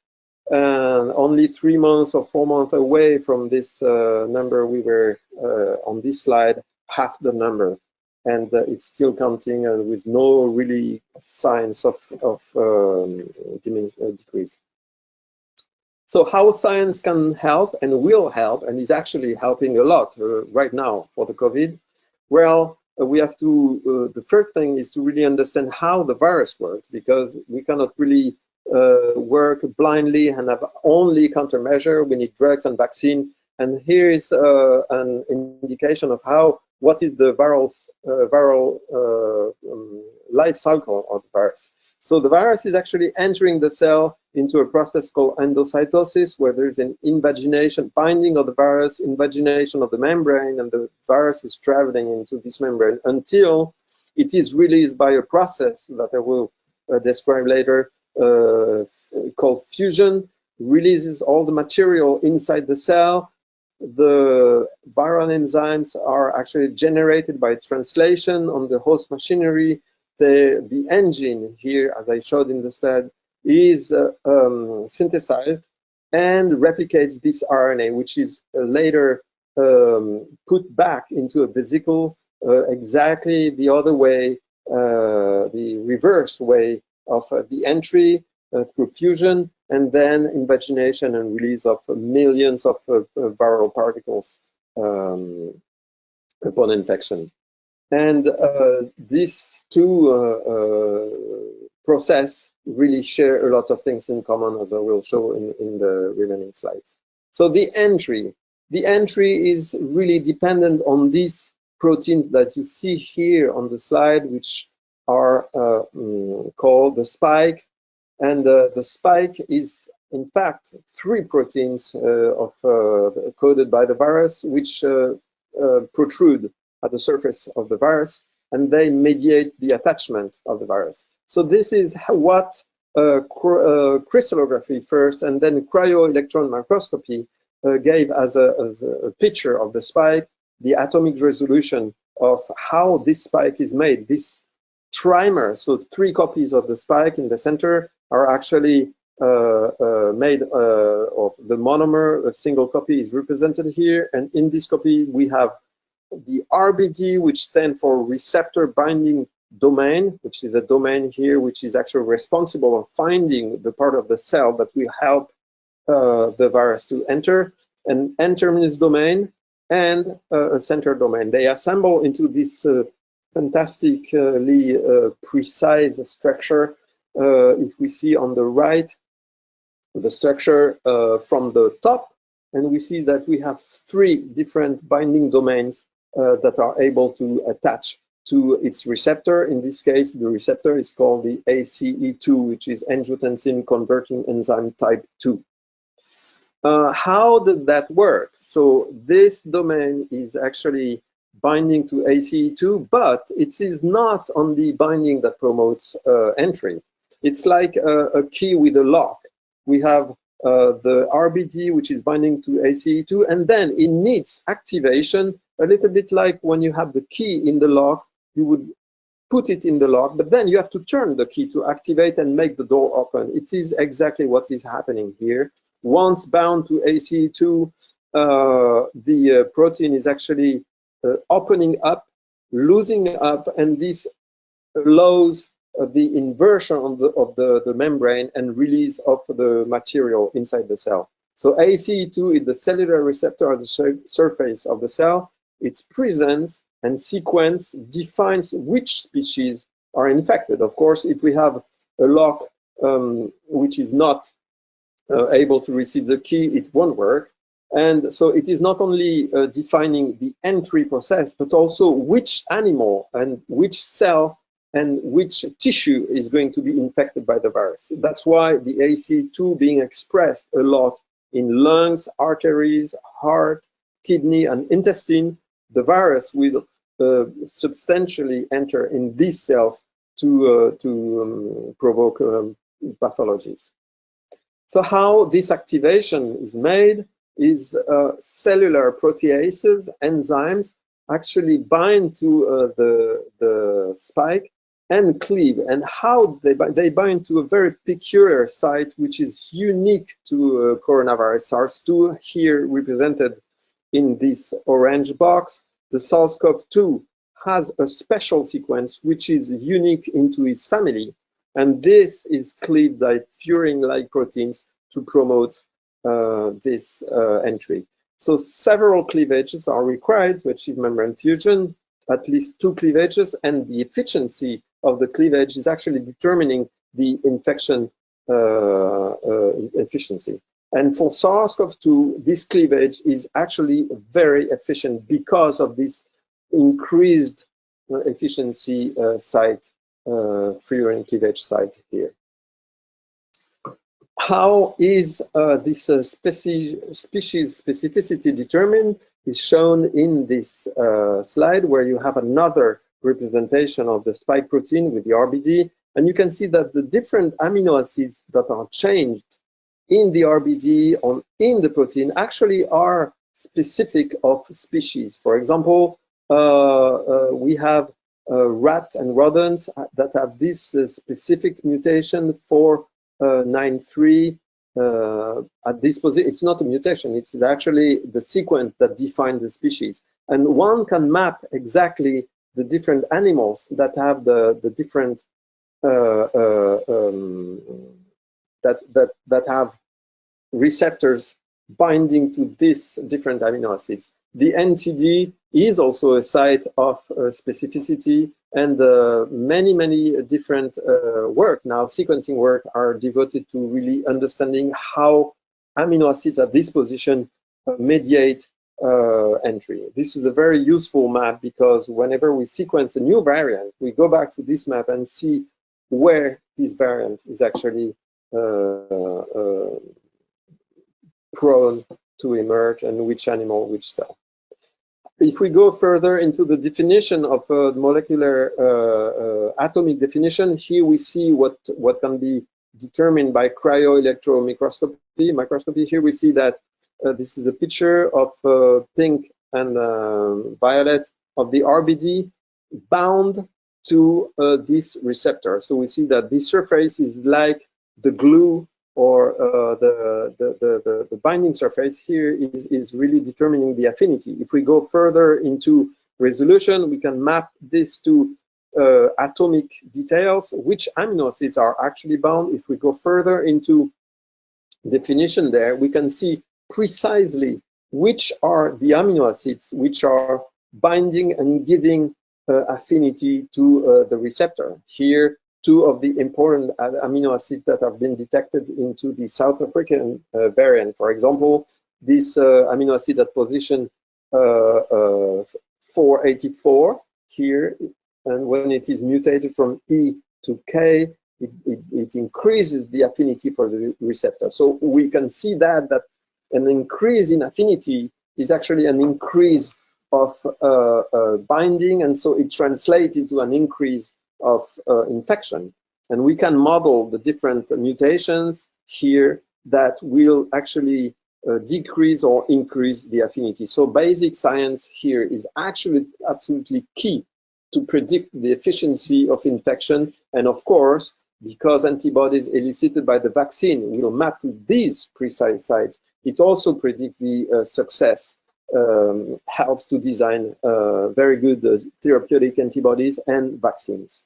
and only 3 months or 4 months away from this number. We were on this slide half the number. And it's still counting with no really signs of decrease. So how science can help and will help and is actually helping a lot right now for the COVID? Well, we have to, the first thing is to really understand how the virus works, because we cannot really work blindly and have only countermeasure. We need drugs and vaccine. And here is an indication of what is the viral life cycle of the virus. So the virus is actually entering the cell into a process called endocytosis, where there is an invagination, binding of the virus, invagination of the membrane, and the virus is traveling into this membrane until it is released by a process that I will describe later, called fusion, releases all the material inside the cell. The viral enzymes are actually generated by translation on the host machinery. The engine here, as I showed in the slide, is synthesized and replicates this RNA, which is later put back into a vesicle exactly the other way, the reverse way of the entry through fusion, and then invagination and release of millions of viral particles upon infection. And these two processes really share a lot of things in common, as I will show in the remaining slides. So the entry is really dependent on these proteins that you see here on the slide, which are called the spike. And the spike is, in fact, 3 proteins coded by the virus, which protrude at the surface of the virus, and they mediate the attachment of the virus. So this is what crystallography first, and then cryo-electron microscopy gave as a picture of the spike, the atomic resolution of how this spike is made. This trimer, so 3 copies of the spike in the center, are actually made of the monomer. A single copy is represented here, and in this copy we have the RBD, which stands for receptor binding domain, which is a domain here which is actually responsible for finding the part of the cell that will help the virus to enter, an N-terminus domain and a center domain. They assemble into this fantastically precise structure. If we see on the right the structure from the top, and we see that we have 3 different binding domains that are able to attach to its receptor. In this case, the receptor is called the ACE2, which is angiotensin converting enzyme type 2. How did that work? So this domain is actually binding to ACE2, but it is not only binding that promotes entry. It's like a key with a lock. We have the RBD, which is binding to ACE2, and then it needs activation, a little bit like when you have the key in the lock, you would put it in the lock, but then you have to turn the key to activate and make the door open. It is exactly what is happening here. Once bound to ACE2, the protein is actually opening up, losing up, and this allows the inversion of the membrane and release of the material inside the cell. So ACE2 is the cellular receptor at the surface of the cell. Its presence and sequence defines which species are infected. Of course, if we have a lock which is not able to receive the key, it won't work. And so it is not only defining the entry process, but also which animal and which cell and which tissue is going to be infected by the virus. That's why the ACE2 being expressed a lot in lungs, arteries, heart, kidney, and intestine, the virus will substantially enter in these cells to provoke pathologies. So how this activation is made is cellular proteases, enzymes, actually bind to the spike and cleave. And how they bind to a very peculiar site, which is unique to coronavirus SARS-2, here represented in this orange box. The SARS-CoV-2 has a special sequence which is unique into its family, and this is cleaved by furin-like proteins to promote this entry. So several cleavages are required to achieve membrane fusion, at least 2 cleavages, and the efficiency of the cleavage is actually determining the infection efficiency. And for SARS-CoV-2, this cleavage is actually very efficient because of this increased efficiency site, furin cleavage site here. How is this species specificity determined is shown in this slide, where you have another representation of the spike protein with the RBD, and you can see that the different amino acids that are changed in the RBD in the protein actually are specific of species. For example, we have rat and rodents that have this specific mutation for 9-3 at this position. It's not a mutation, it's actually the sequence that defines the species. And one can map exactly the different animals that have the different that have receptors binding to these different amino acids. The NTD is also a site of specificity, and many different work now, sequencing work, are devoted to really understanding how amino acids at this position mediate entry. This is a very useful map, because whenever we sequence a new variant, we go back to this map and see where this variant is actually prone to emerge, and which animal, which cell. If we go further into the definition of molecular atomic definition, here we see what can be determined by cryo-electron microscopy. Here we see that this is a picture of pink and violet of the RBD bound to this receptor. So we see that this surface is like the glue, or the binding surface here is really determining the affinity. If we go further into resolution, we can map this to atomic details, which amino acids are actually bound. If we go further into definition there, we can see precisely which are the amino acids which are binding and giving affinity to the receptor. Here, 2 of the important amino acids that have been detected into the South African variant. For example, this amino acid at position 484 here, and when it is mutated from E to K, it increases the affinity for the receptor. So we can see that an increase in affinity is actually an increase of binding, and so it translates into an increase of infection. And we can model the different mutations here that will actually decrease or increase the affinity. So basic science here is actually absolutely key to predict the efficiency of infection. And of course, because antibodies elicited by the vaccine will map to these precise sites, it also predicts the success, helps to design very good therapeutic antibodies and vaccines.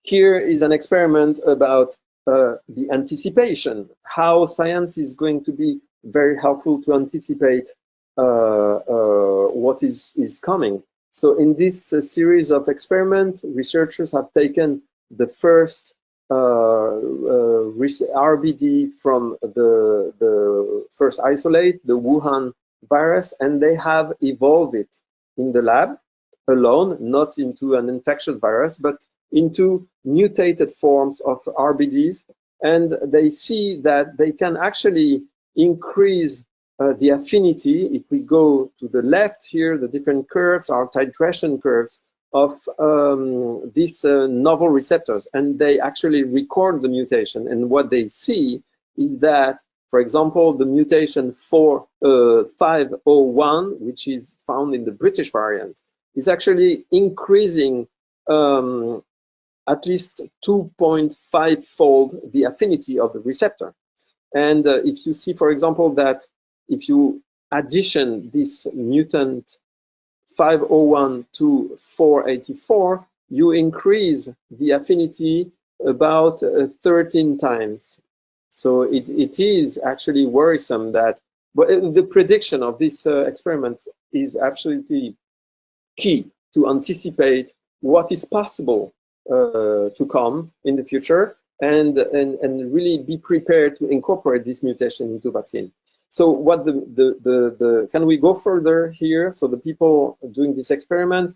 Here is an experiment about the anticipation, how science is going to be very helpful to anticipate what is coming. So in this series of experiments, researchers have taken the first RBD from the first isolate, the Wuhan virus, and they have evolved it in the lab alone, not into an infectious virus, but into mutated forms of RBDs. And they see that they can actually increase the affinity, if we go to the left here, the different curves are titration curves of these novel receptors, and they actually record the mutation. And what they see is that, for example, the mutation 501, which is found in the British variant, is actually increasing at least 2.5-fold the affinity of the receptor. And if you see, for example, that if you addition this mutant 501 to 484, you increase the affinity about 13 times. So it is actually worrisome that, but the prediction of this experiment is absolutely key to anticipate what is possible to come in the future, and really be prepared to incorporate this mutation into vaccine. So what can we go further here? So the people doing this experiment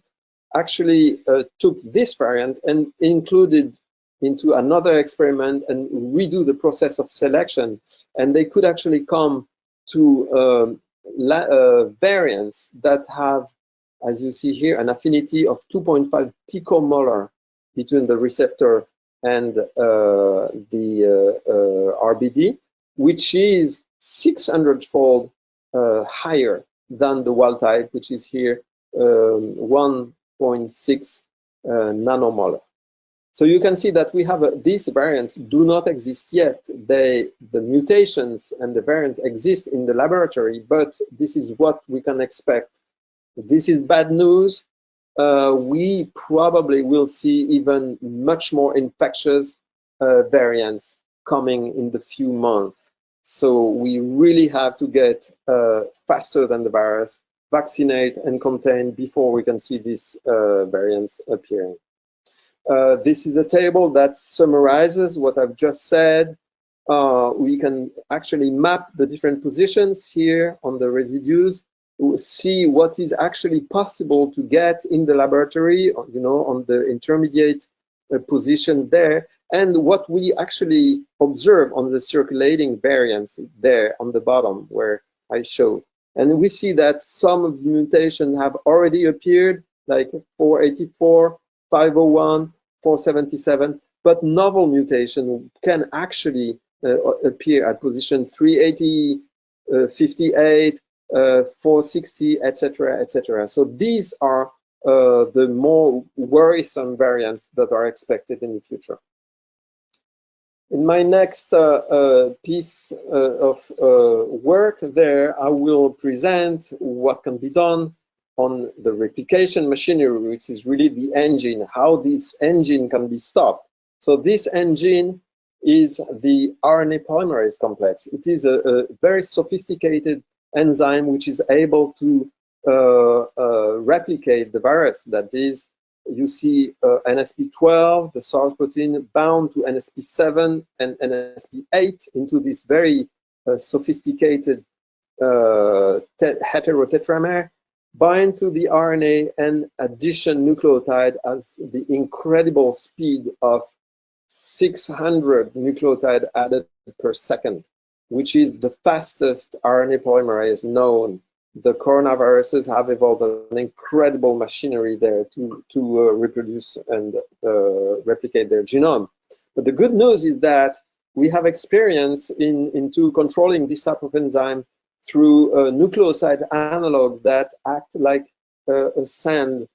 actually took this variant and included into another experiment and redo the process of selection, and they could actually come to variants that have, as you see here, an affinity of 2.5 picomolar between the receptor and the RBD, which is 600-fold higher than the wild type, which is here 1.6 nanomolar. So you can see that we have these variants do not exist yet. The mutations and the variants exist in the laboratory, but this is what we can expect. This is bad news. We probably will see even much more infectious variants coming in the few months. So we really have to get faster than the virus, vaccinate and contain before we can see these variants appearing. This is a table that summarizes what I've just said. We can actually map the different positions here on the residues, see what is actually possible to get in the laboratory, you know, on the intermediate position there, and what we actually observe on the circulating variants there on the bottom where I showed. And we see that some of the mutations have already appeared, like 484, 501, 477, but novel mutation can actually appear at position 380, 58, 460, etc., etc. So these are the more worrisome variants that are expected in the future. In my next piece of work there, I will present what can be done on the replication machinery, which is really the engine, how this engine can be stopped. So this engine is the RNA polymerase complex. It is a very sophisticated enzyme which is able to replicate the virus. That is, you see NSP12, the source protein, bound to NSP7 and NSP8 into this very sophisticated heterotetramer, bind to the RNA and addition nucleotide at the incredible speed of 600 nucleotide added per second, which is the fastest RNA polymerase known. The coronaviruses have evolved an incredible machinery there to reproduce and replicate their genome. But the good news is that we have experience into controlling this type of enzyme through nucleoside analog that act like a sand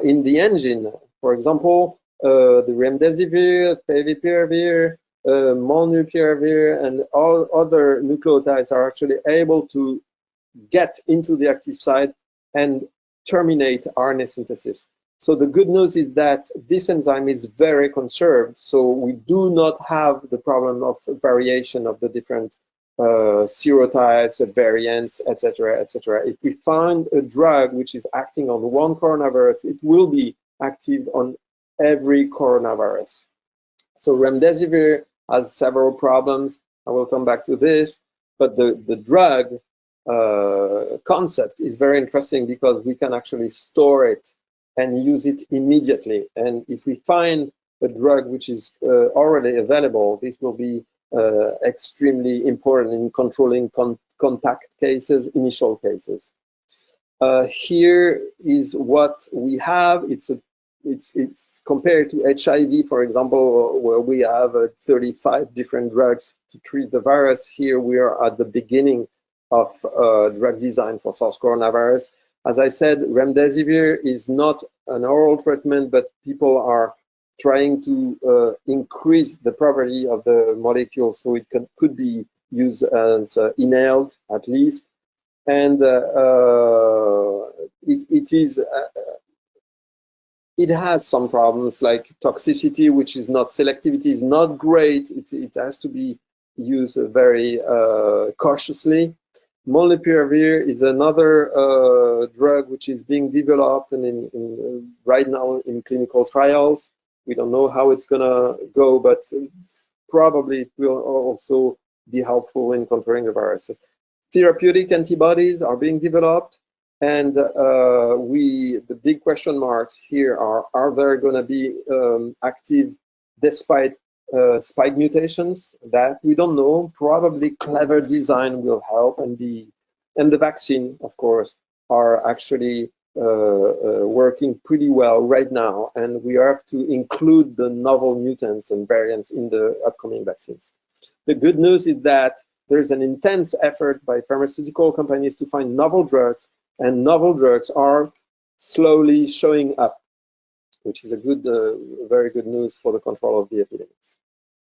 in the engine. For example, the remdesivir, favipiravir, molnupiravir, and all other nucleotides are actually able to get into the active site and terminate RNA synthesis. So the good news is that this enzyme is very conserved, so we do not have the problem of variation of the different serotypes, variants, etc., etc. If we find a drug which is acting on one coronavirus, it will be active on every coronavirus. So remdesivir has several problems. I will come back to this, but the drug concept is very interesting because we can actually store it and use it immediately. And if we find a drug which is already available, this will be extremely important in controlling contact cases, initial cases. Here is what we have. It's compared to HIV, for example, where we have 35 different drugs to treat the virus. Here we are at the beginning of drug design for SARS coronavirus. As I said, remdesivir is not an oral treatment, but people are trying to increase the property of the molecule so it could be used as inhaled at least. And it has some problems like toxicity, which is not, selectivity is not great. It has to be used very cautiously. Molnupiravir is another drug which is being developed and right now in clinical trials. We don't know how it's gonna go, but probably it will also be helpful in controlling the viruses. Therapeutic antibodies are being developed, and the big question marks here are there going to be active despite spike mutations? That we don't know. Probably clever design will help, and the vaccine, of course, are actually working pretty well right now, and we have to include the novel mutants and variants in the upcoming vaccines. The good news is that there's an intense effort by pharmaceutical companies to find novel drugs, and novel drugs are slowly showing up, which is a good, very good news for the control of the epidemics.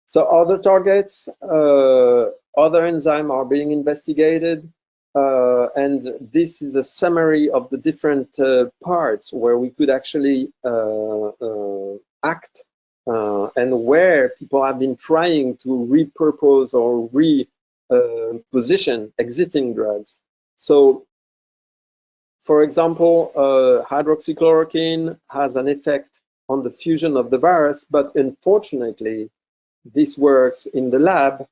So other targets, other enzymes are being investigated, and this is a summary of the different parts where we could actually act, and where people have been trying to repurpose or position existing drugs. So, for example, hydroxychloroquine has an effect on the fusion of the virus, but unfortunately, this works in the lab,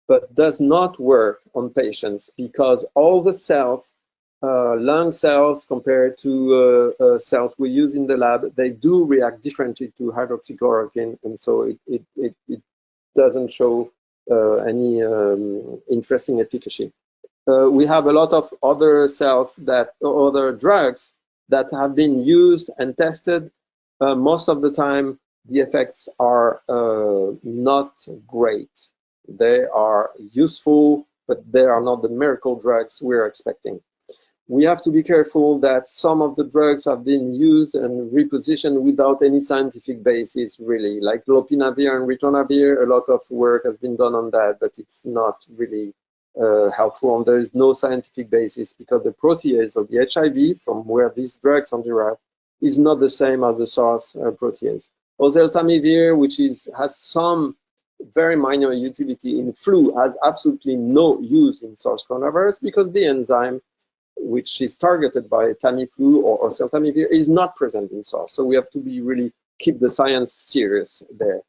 but does not work on patients because all the cells, lung cells compared to cells we use in the lab, they do react differently to hydroxychloroquine, and so it doesn't show any interesting efficacy. We have a lot of other other drugs that have been used and tested. Most of the time, the effects are not great. They are useful, but they are not the miracle drugs we're expecting. We have to be careful that some of the drugs have been used and repositioned without any scientific basis, really. Like lopinavir and ritonavir, a lot of work has been done on that, but it's not really helpful, and there is no scientific basis because the protease of the HIV, from where these drugs are derived, is not the same as the SARS protease. Oseltamivir, which has some very minor utility in flu, has absolutely no use in SARS coronavirus because the enzyme which is targeted by Tamiflu or oseltamivir is not present in SARS. So we have to be really keep the science serious there.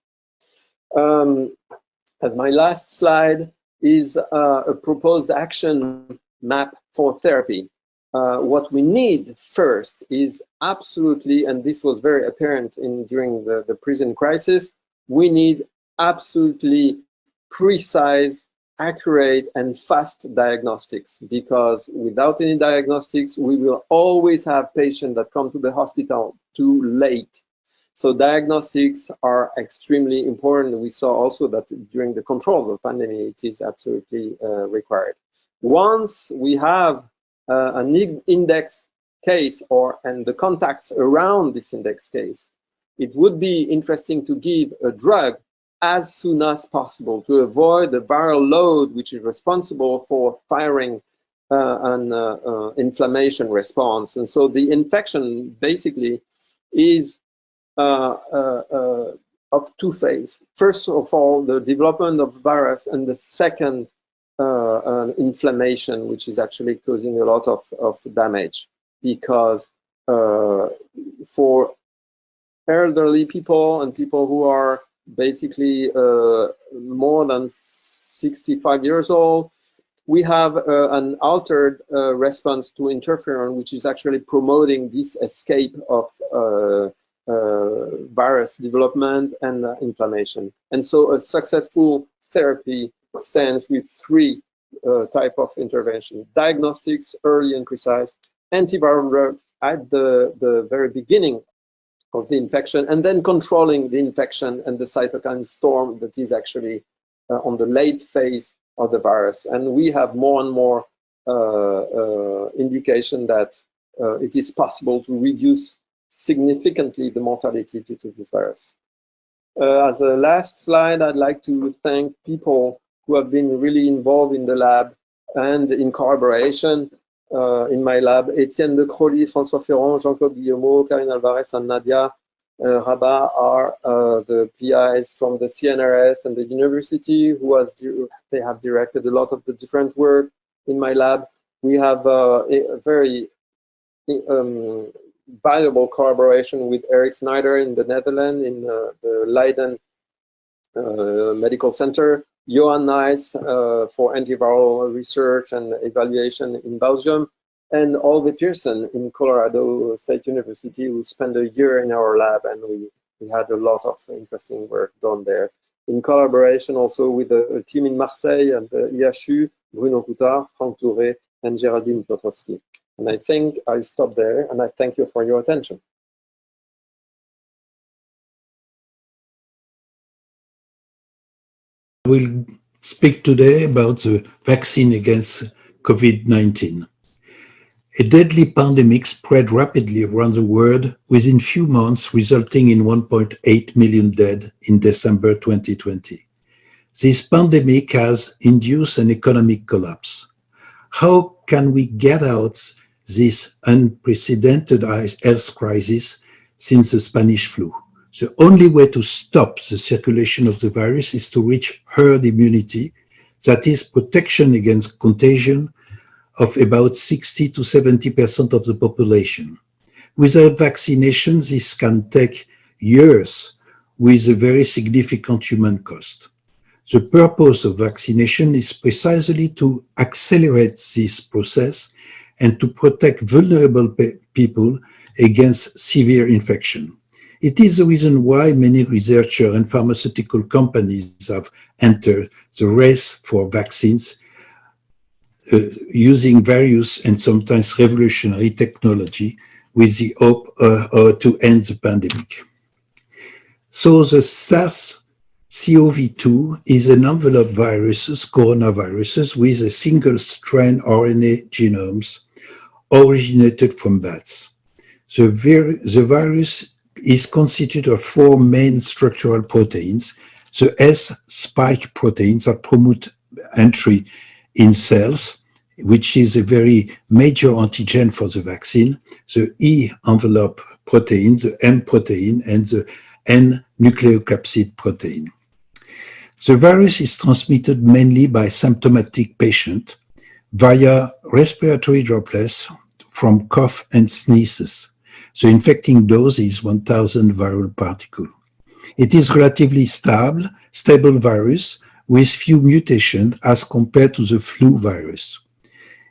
As my last slide is a proposed action map for therapy. What we need first is absolutely, and this was very apparent during the prison crisis, we need absolutely precise, accurate, and fast diagnostics, because without any diagnostics, we will always have patients that come to the hospital too late. So diagnostics are extremely important. We saw also that during the control of the pandemic, it is absolutely required. Once we have an index case and the contacts around this index case, it would be interesting to give a drug as soon as possible to avoid the viral load, which is responsible for firing an inflammation response. And so the infection basically is of two phases. First of all, the development of virus, and the second, inflammation, which is actually causing a lot of damage, because for elderly people and people who are basically more than 65 years old, we have an altered response to interferon, which is actually promoting this escape of virus development and inflammation. And so a successful therapy stands with three type of intervention: diagnostics, early and precise, antiviral drug at the very beginning of the infection, and then controlling the infection and the cytokine storm that is actually on the late phase of the virus. And we have more and more indication that it is possible to reduce significantly the mortality due to this virus. As a last slide, I'd like to thank people who have been really involved in the lab and in collaboration. In my lab, Etienne de Crolly, François Ferrand, Jean-Claude Guillemot, Karine Alvarez, and Nadia Rabat are the PIs from the CNRS and the university they have directed a lot of the different work in my lab. We have a very valuable collaboration with Eric Snyder in the Netherlands, in the Leiden Medical Center, Johan Knights for antiviral research and evaluation in Belgium, and Olve Pearson in Colorado State University, who spent a year in our lab, and we had a lot of interesting work done there. In collaboration also with a team in Marseille and the IHU, Bruno Coutard, Franck Touré, and Geraldine Piotrowski. And I think I stop there, and I thank you for your attention. I will speak today about the vaccine against COVID-19. A deadly pandemic spread rapidly around the world within few months, resulting in 1.8 million dead in December 2020. This pandemic has induced an economic collapse. How can we get out this unprecedented health crisis since the Spanish flu? The only way to stop the circulation of the virus is to reach herd immunity, that is, protection against contagion of about 60 to 70% of the population. Without vaccination, this can take years with a very significant human cost. The purpose of vaccination is precisely to accelerate this process and to protect vulnerable people against severe infection. It is the reason why many researchers and pharmaceutical companies have entered the race for vaccines using various and sometimes revolutionary technology with the hope to end the pandemic. So the SARS-CoV-2 is an enveloped coronaviruses with a single strain RNA genomes originated from bats. The virus is constituted of four main structural proteins: the S-spike proteins that promote entry in cells, which is a very major antigen for the vaccine, the E-envelope protein, the M protein, and the N-nucleocapsid protein. The virus is transmitted mainly by symptomatic patients via respiratory droplets from cough and sneezes. The infecting dose is 1,000 viral particles. It is relatively stable virus with few mutations as compared to the flu virus.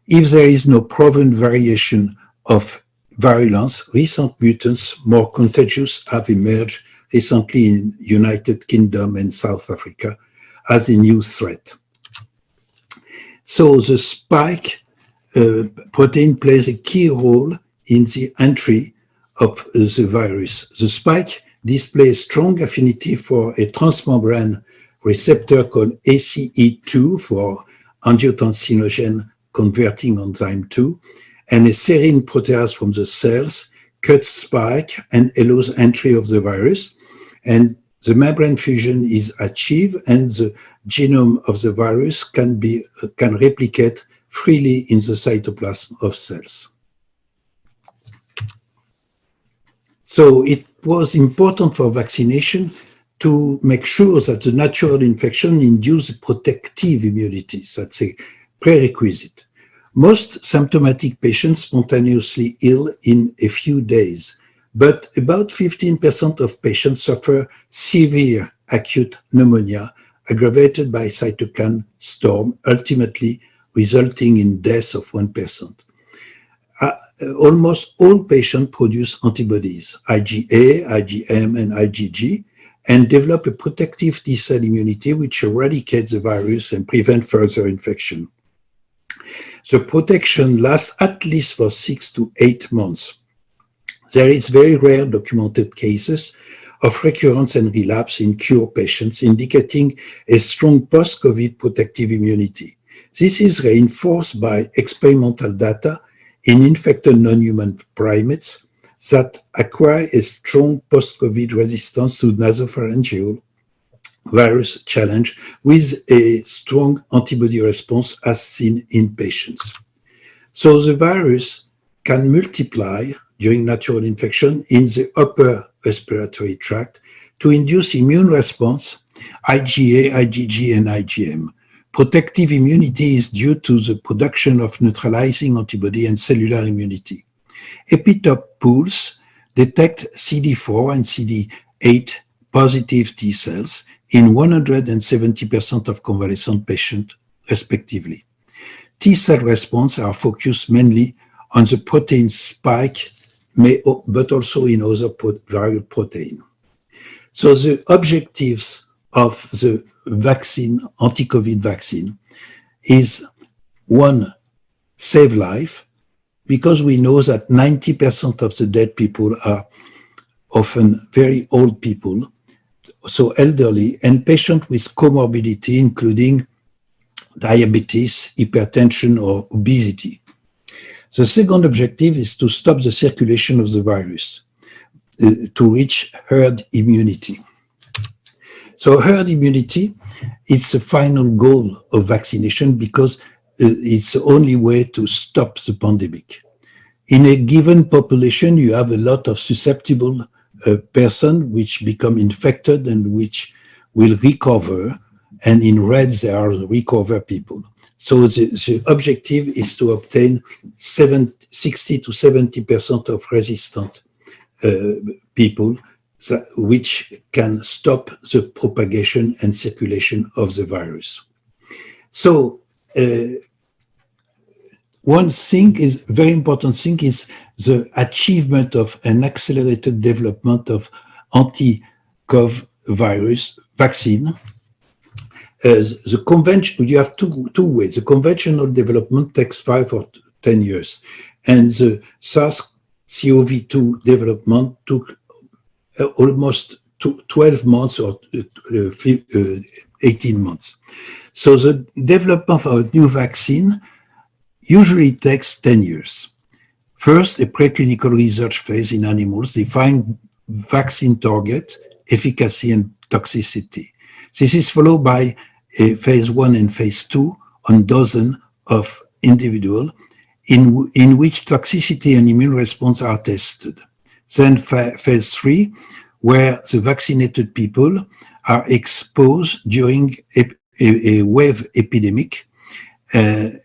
If there is no proven variation of virulence, recent mutants more contagious have emerged recently in United Kingdom and South Africa as a new threat. So the spike protein plays a key role in the entry of the virus. The spike displays strong affinity for a transmembrane receptor called ACE2 for angiotensinogen converting enzyme 2, and a serine protease from the cells cuts spike and allows entry of the virus, and the membrane fusion is achieved, and the genome of the virus can replicate freely in the cytoplasm of cells. So it was important for vaccination to make sure that the natural infection induces protective immunity. That's a prerequisite. Most symptomatic patients spontaneously ill in a few days, but about 15% of patients suffer severe acute pneumonia aggravated by cytokine storm, ultimately resulting in death of 1%. Almost all patients produce antibodies, IgA, IgM, and IgG, and develop a protective T-cell immunity which eradicates the virus and prevents further infection. the protection lasts at least for 6 to 8 months. There is very rare documented cases of recurrence and relapse in cured patients, indicating a strong post-COVID protective immunity. This is reinforced by experimental data in infected non-human primates that acquire a strong post-COVID resistance to nasopharyngeal virus challenge with a strong antibody response as seen in patients. So the virus can multiply during natural infection in the upper respiratory tract to induce immune response, IgA, IgG, and IgM. Protective immunity is due to the production of neutralizing antibody and cellular immunity. EPITOPE pools detect CD4 and CD8 positive T cells in 170% of convalescent patients, respectively. T cell response are focused mainly on the protein spike, but also in other viral proteins. So the objectives of the vaccine, anti-COVID vaccine, is one, save life, because we know that 90% of the dead people are often very old people, so elderly, and patients with comorbidity, including diabetes, hypertension, or obesity. The second objective is to stop the circulation of the virus, to reach herd immunity. So herd immunity, it's the final goal of vaccination because it's the only way to stop the pandemic. In a given population, you have a lot of susceptible persons which become infected and which will recover, and in red there are recover people. So the objective is to obtain 60 to 70% of resistant people, which can stop the propagation and circulation of the virus. So one thing is, very important thing is the achievement of an accelerated development of anti-COVID virus vaccine. The convention, you have two ways. The conventional development takes 5 or 10 years, and the SARS-CoV-2 development took almost 12 months or 18 months. So the development of a new vaccine usually takes 10 years. First, a preclinical research phase in animals define vaccine target, efficacy, and toxicity. This is followed by a phase 1 and phase 2 on dozens of individuals in which toxicity and immune response are tested. Then phase 3, where the vaccinated people are exposed during a wave epidemic, and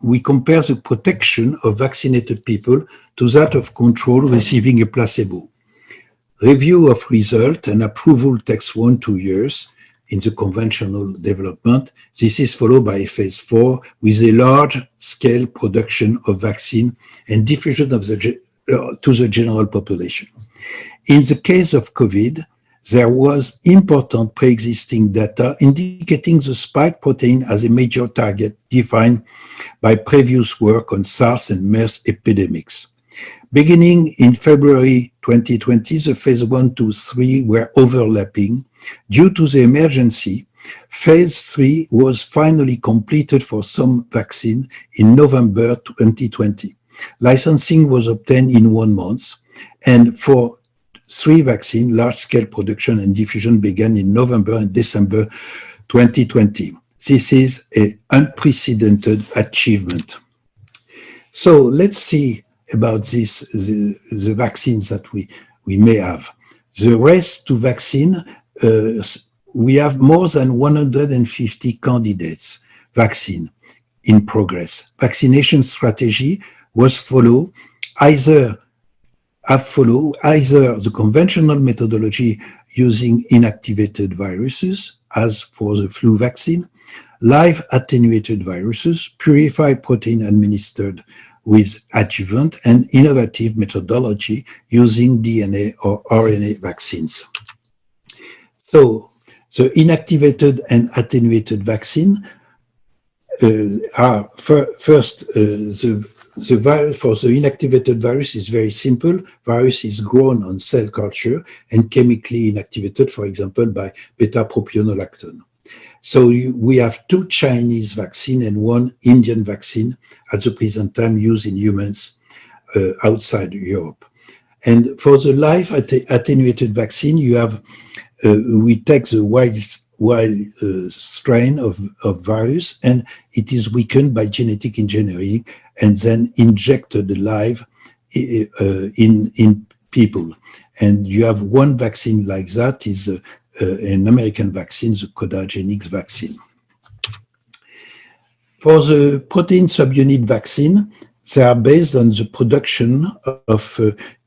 we compare the protection of vaccinated people to that of control receiving a placebo. Review of result and approval takes 1-2 years in the conventional development. This is followed by phase 4 with a large-scale production of vaccine and diffusion of to the general population. In the case of COVID, there was important pre-existing data indicating the spike protein as a major target defined by previous work on SARS and MERS epidemics. Beginning in February 2020, the phase 1, 2, 3 were overlapping. Due to the emergency, phase 3 was finally completed for some vaccine in November 2020. Licensing was obtained in 1 month, and for 3 vaccines, large-scale production and diffusion began in November and December 2020. This is an unprecedented achievement. So let's see about this, the vaccines that we may have. The race to vaccine, we have more than 150 candidates vaccine in progress. Vaccination strategy was either the conventional methodology using inactivated viruses, as for the flu vaccine, live attenuated viruses, purified protein administered with adjuvant, and innovative methodology using DNA or RNA vaccines. So the inactivated and attenuated vaccine first, the virus for the inactivated virus is very simple. Virus is grown on cell culture and chemically inactivated, for example, by beta-propionolactone. So we have 2 Chinese vaccines and 1 Indian vaccine at the present time used in humans outside Europe. And for the live attenuated vaccine, you have we take the wild strain of virus, and it is weakened by genetic engineering and then injected live in people. And you have 1 vaccine like that is an American vaccine, the Codagenix vaccine. For the protein subunit vaccine, they are based on the production of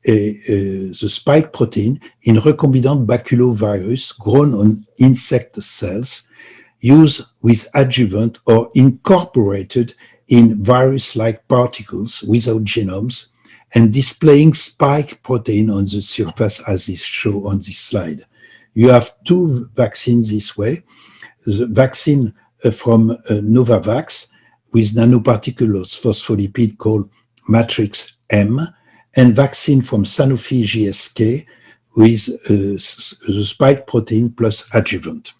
the spike protein in recombinant baculovirus grown on insect cells, used with adjuvant or incorporated in virus-like particles without genomes, and displaying spike protein on the surface as is shown on this slide. You have 2 vaccines this way. The vaccine from Novavax with nanoparticles phospholipid called Matrix M, and vaccine from Sanofi GSK with the spike protein plus adjuvant.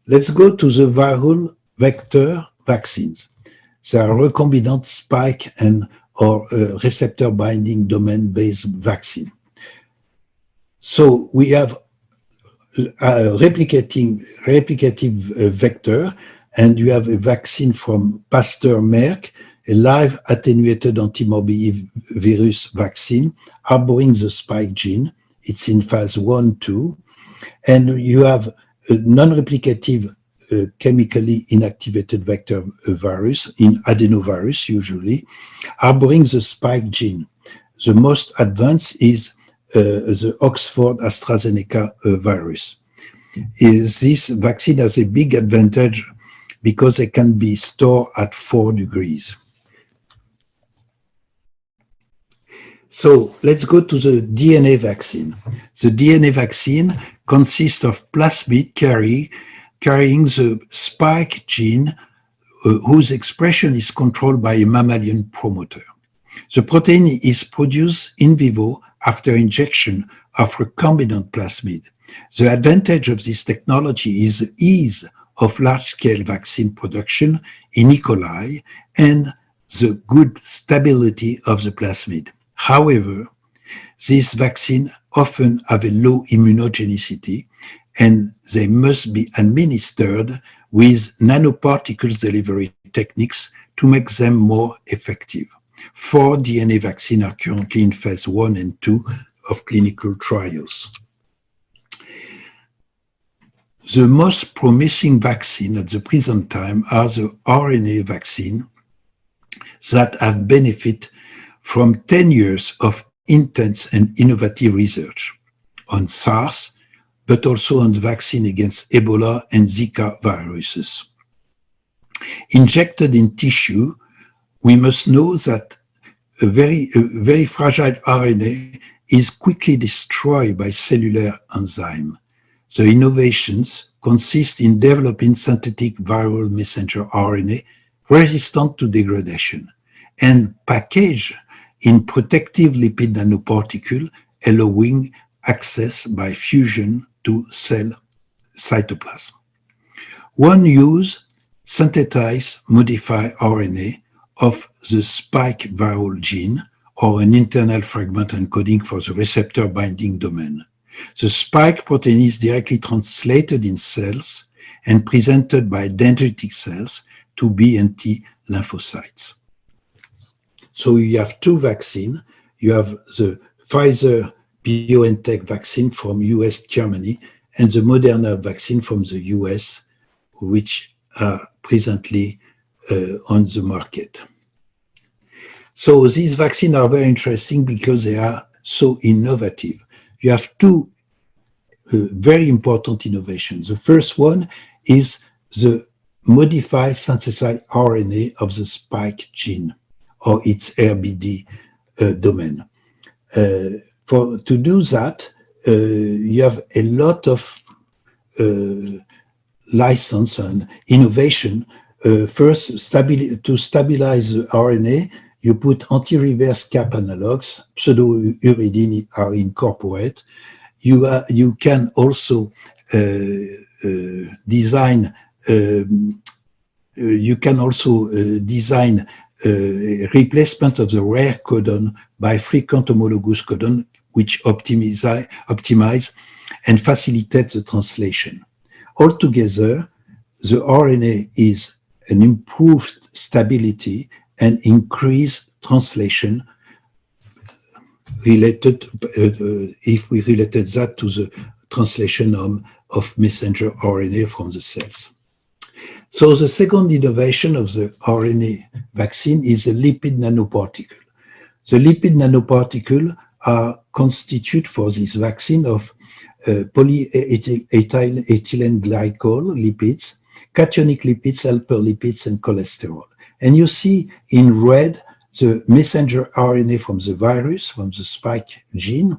Let's go to the viral vector vaccines. They are recombinant spike and or receptor binding domain based vaccine. So we have a replicative vector, and you have a vaccine from Pasteur Merck, a live attenuated antimorbillivirus vaccine harboring the spike gene. It's in phase 1-2. And you have a non-replicative chemically inactivated vector virus, in adenovirus usually, harboring the spike gene. The most advanced is the Oxford AstraZeneca virus. This vaccine has a big advantage because it can be stored at 4 degrees. So let's go to the DNA vaccine. The DNA vaccine consists of plasmid carrying the spike gene whose expression is controlled by a mammalian promoter. The protein is produced in vivo after injection of recombinant plasmid. The advantage of this technology is the ease of large-scale vaccine production in E. coli and the good stability of the plasmid. However, these vaccines often have a low immunogenicity, and they must be administered with nanoparticles delivery techniques to make them more effective. 4 DNA vaccines are currently in phase 1 and 2 of clinical trials. The most promising vaccine at the present time are the RNA vaccine that have benefited from 10 years of intense and innovative research on SARS, but also on the vaccine against Ebola and Zika viruses. Injected in tissue, we must know that a very fragile RNA is quickly destroyed by cellular enzyme. The innovations consist in developing synthetic viral messenger RNA resistant to degradation and packaged in protective lipid nanoparticle, allowing access by fusion to cell cytoplasm. One use synthesize modified RNA of the spike viral gene or an internal fragment encoding for the receptor binding domain. The spike protein is directly translated in cells and presented by dendritic cells to B and T lymphocytes. So you have 2 vaccines. You have the Pfizer-BioNTech vaccine from US, Germany, and the Moderna vaccine from the US, which are presently on the market. So these vaccines are very interesting because they are so innovative. You have 2 very important innovations. The first one is the modified synthesized RNA of the spike gene or its RBD domain. To do that, you have a lot of license and innovation First, to stabilize the RNA, you put anti-reverse cap analogs, pseudouridine are incorporated. You can also design replacement of the rare codon by frequent homologous codon, which optimize and facilitate the translation. Altogether, the RNA is an improved stability and increased translation related, if we related that to the translation of messenger RNA from the cells. So the second innovation of the RNA vaccine is the lipid nanoparticle. The lipid nanoparticle are constitute for this vaccine of polyethylene glycol lipids, cationic lipids, helper lipids, and cholesterol. And you see in red the messenger RNA from the virus, from the spike gene,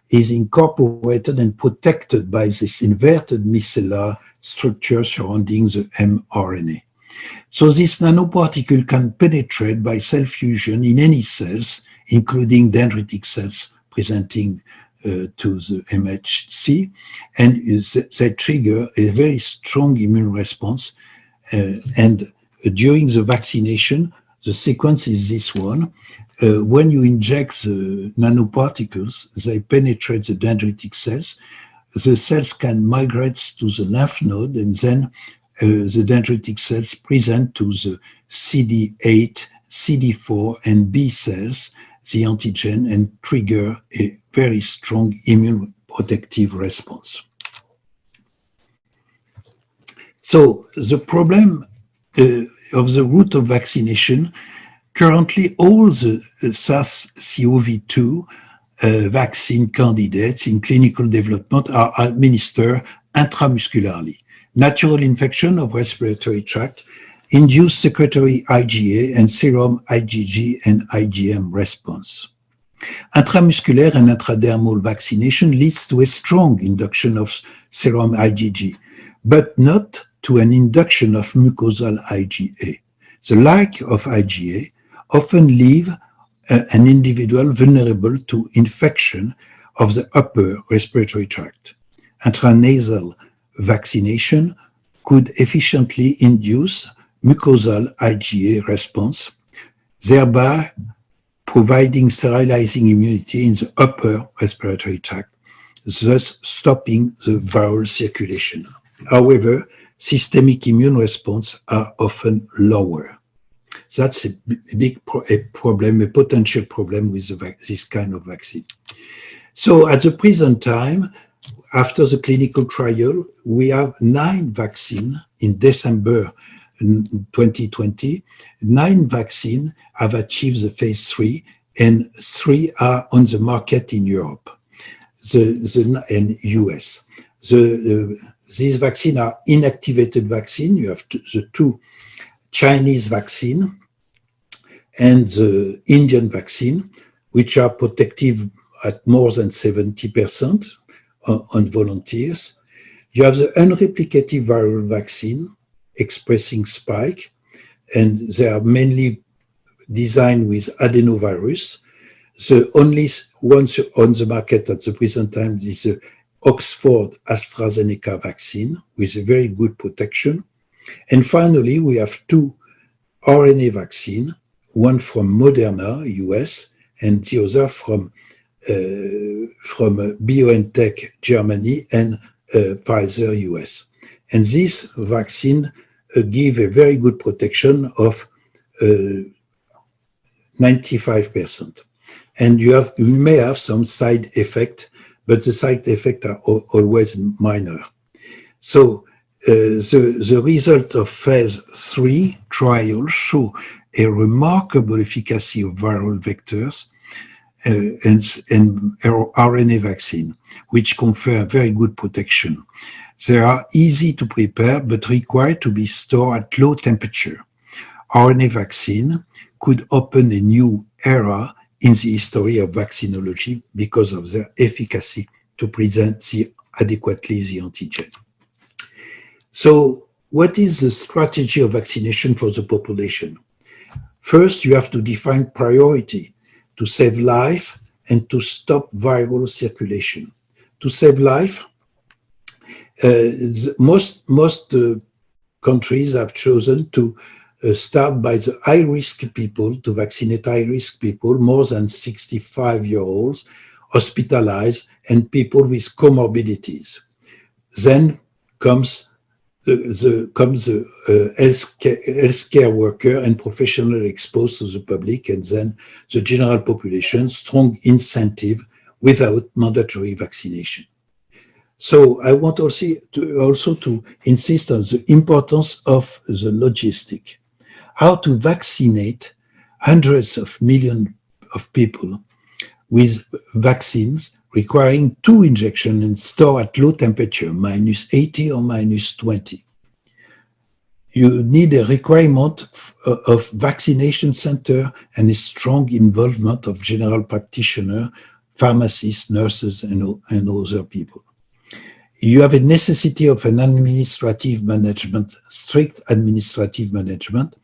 is incorporated and protected by this inverted micellar structure surrounding the mRNA. So this nanoparticle can penetrate by cell fusion in any cells, including dendritic cells presenting to the MHC, and they trigger a very strong immune response. And during the vaccination, the sequence is this one. When you inject the nanoparticles, they penetrate the dendritic cells. The cells can migrate to the lymph node, and then the dendritic cells present to the CD8, CD4, and B cells the antigen and trigger a very strong immune protective response. So the problem of the route of vaccination, currently all the SARS-CoV-2 vaccine candidates in clinical development are administered intramuscularly. Natural infection of respiratory tract induce secretory IgA and serum IgG and IgM response. Intramuscular and intradermal vaccination leads to a strong induction of serum IgG, but not to an induction of mucosal IgA. The lack of IgA often leave an individual vulnerable to infection of the upper respiratory tract. Intranasal vaccination could efficiently induce mucosal IgA response, thereby providing sterilizing immunity in the upper respiratory tract, thus stopping the viral circulation. However, systemic immune response are often lower. That's a big problem, a potential problem with this kind of vaccine. So at the present time, after the clinical trial, we have 9 vaccines in December 2020. 9 vaccines have achieved the phase 3, and 3 are on the market in Europe and US. These vaccines are inactivated vaccines. You have the 2 Chinese vaccine and the Indian vaccine, which are protective at more than 70% on volunteers. You have the unreplicated viral vaccine expressing spike, and they are mainly designed with adenovirus. The only one on the market at the present time is the Oxford AstraZeneca vaccine with a very good protection. And finally, we have 2 RNA vaccines, one from Moderna, US, and the other from BioNTech, Germany, and Pfizer, US. And this vaccine give a very good protection of 95%. And you may have some side effect, but the side effects are always minor. So the result of phase 3 trial show a remarkable efficacy of viral vectors and RNA vaccine, which confer very good protection. They are easy to prepare, but require to be stored at low temperature. RNA vaccine could open a new era in the history of vaccinology because of their efficacy to present adequately the antigen. So what is the strategy of vaccination for the population? First, you have to define priority to save life and to stop viral circulation. To save life, most countries have chosen to start by the high-risk people, to vaccinate high-risk people, more than 65-year-olds, hospitalized, and people with comorbidities. Then comes the healthcare worker and professional exposed to the public, and then the general population, strong incentive without mandatory vaccination. So I want also to insist on the importance of the logistic, how to vaccinate hundreds of millions of people with vaccines requiring 2 injections and store at low temperature, -80 or -20. You need a requirement of vaccination center and a strong involvement of general practitioners, pharmacists, nurses, and other people. You have a necessity of an administrative management, strict administrative management,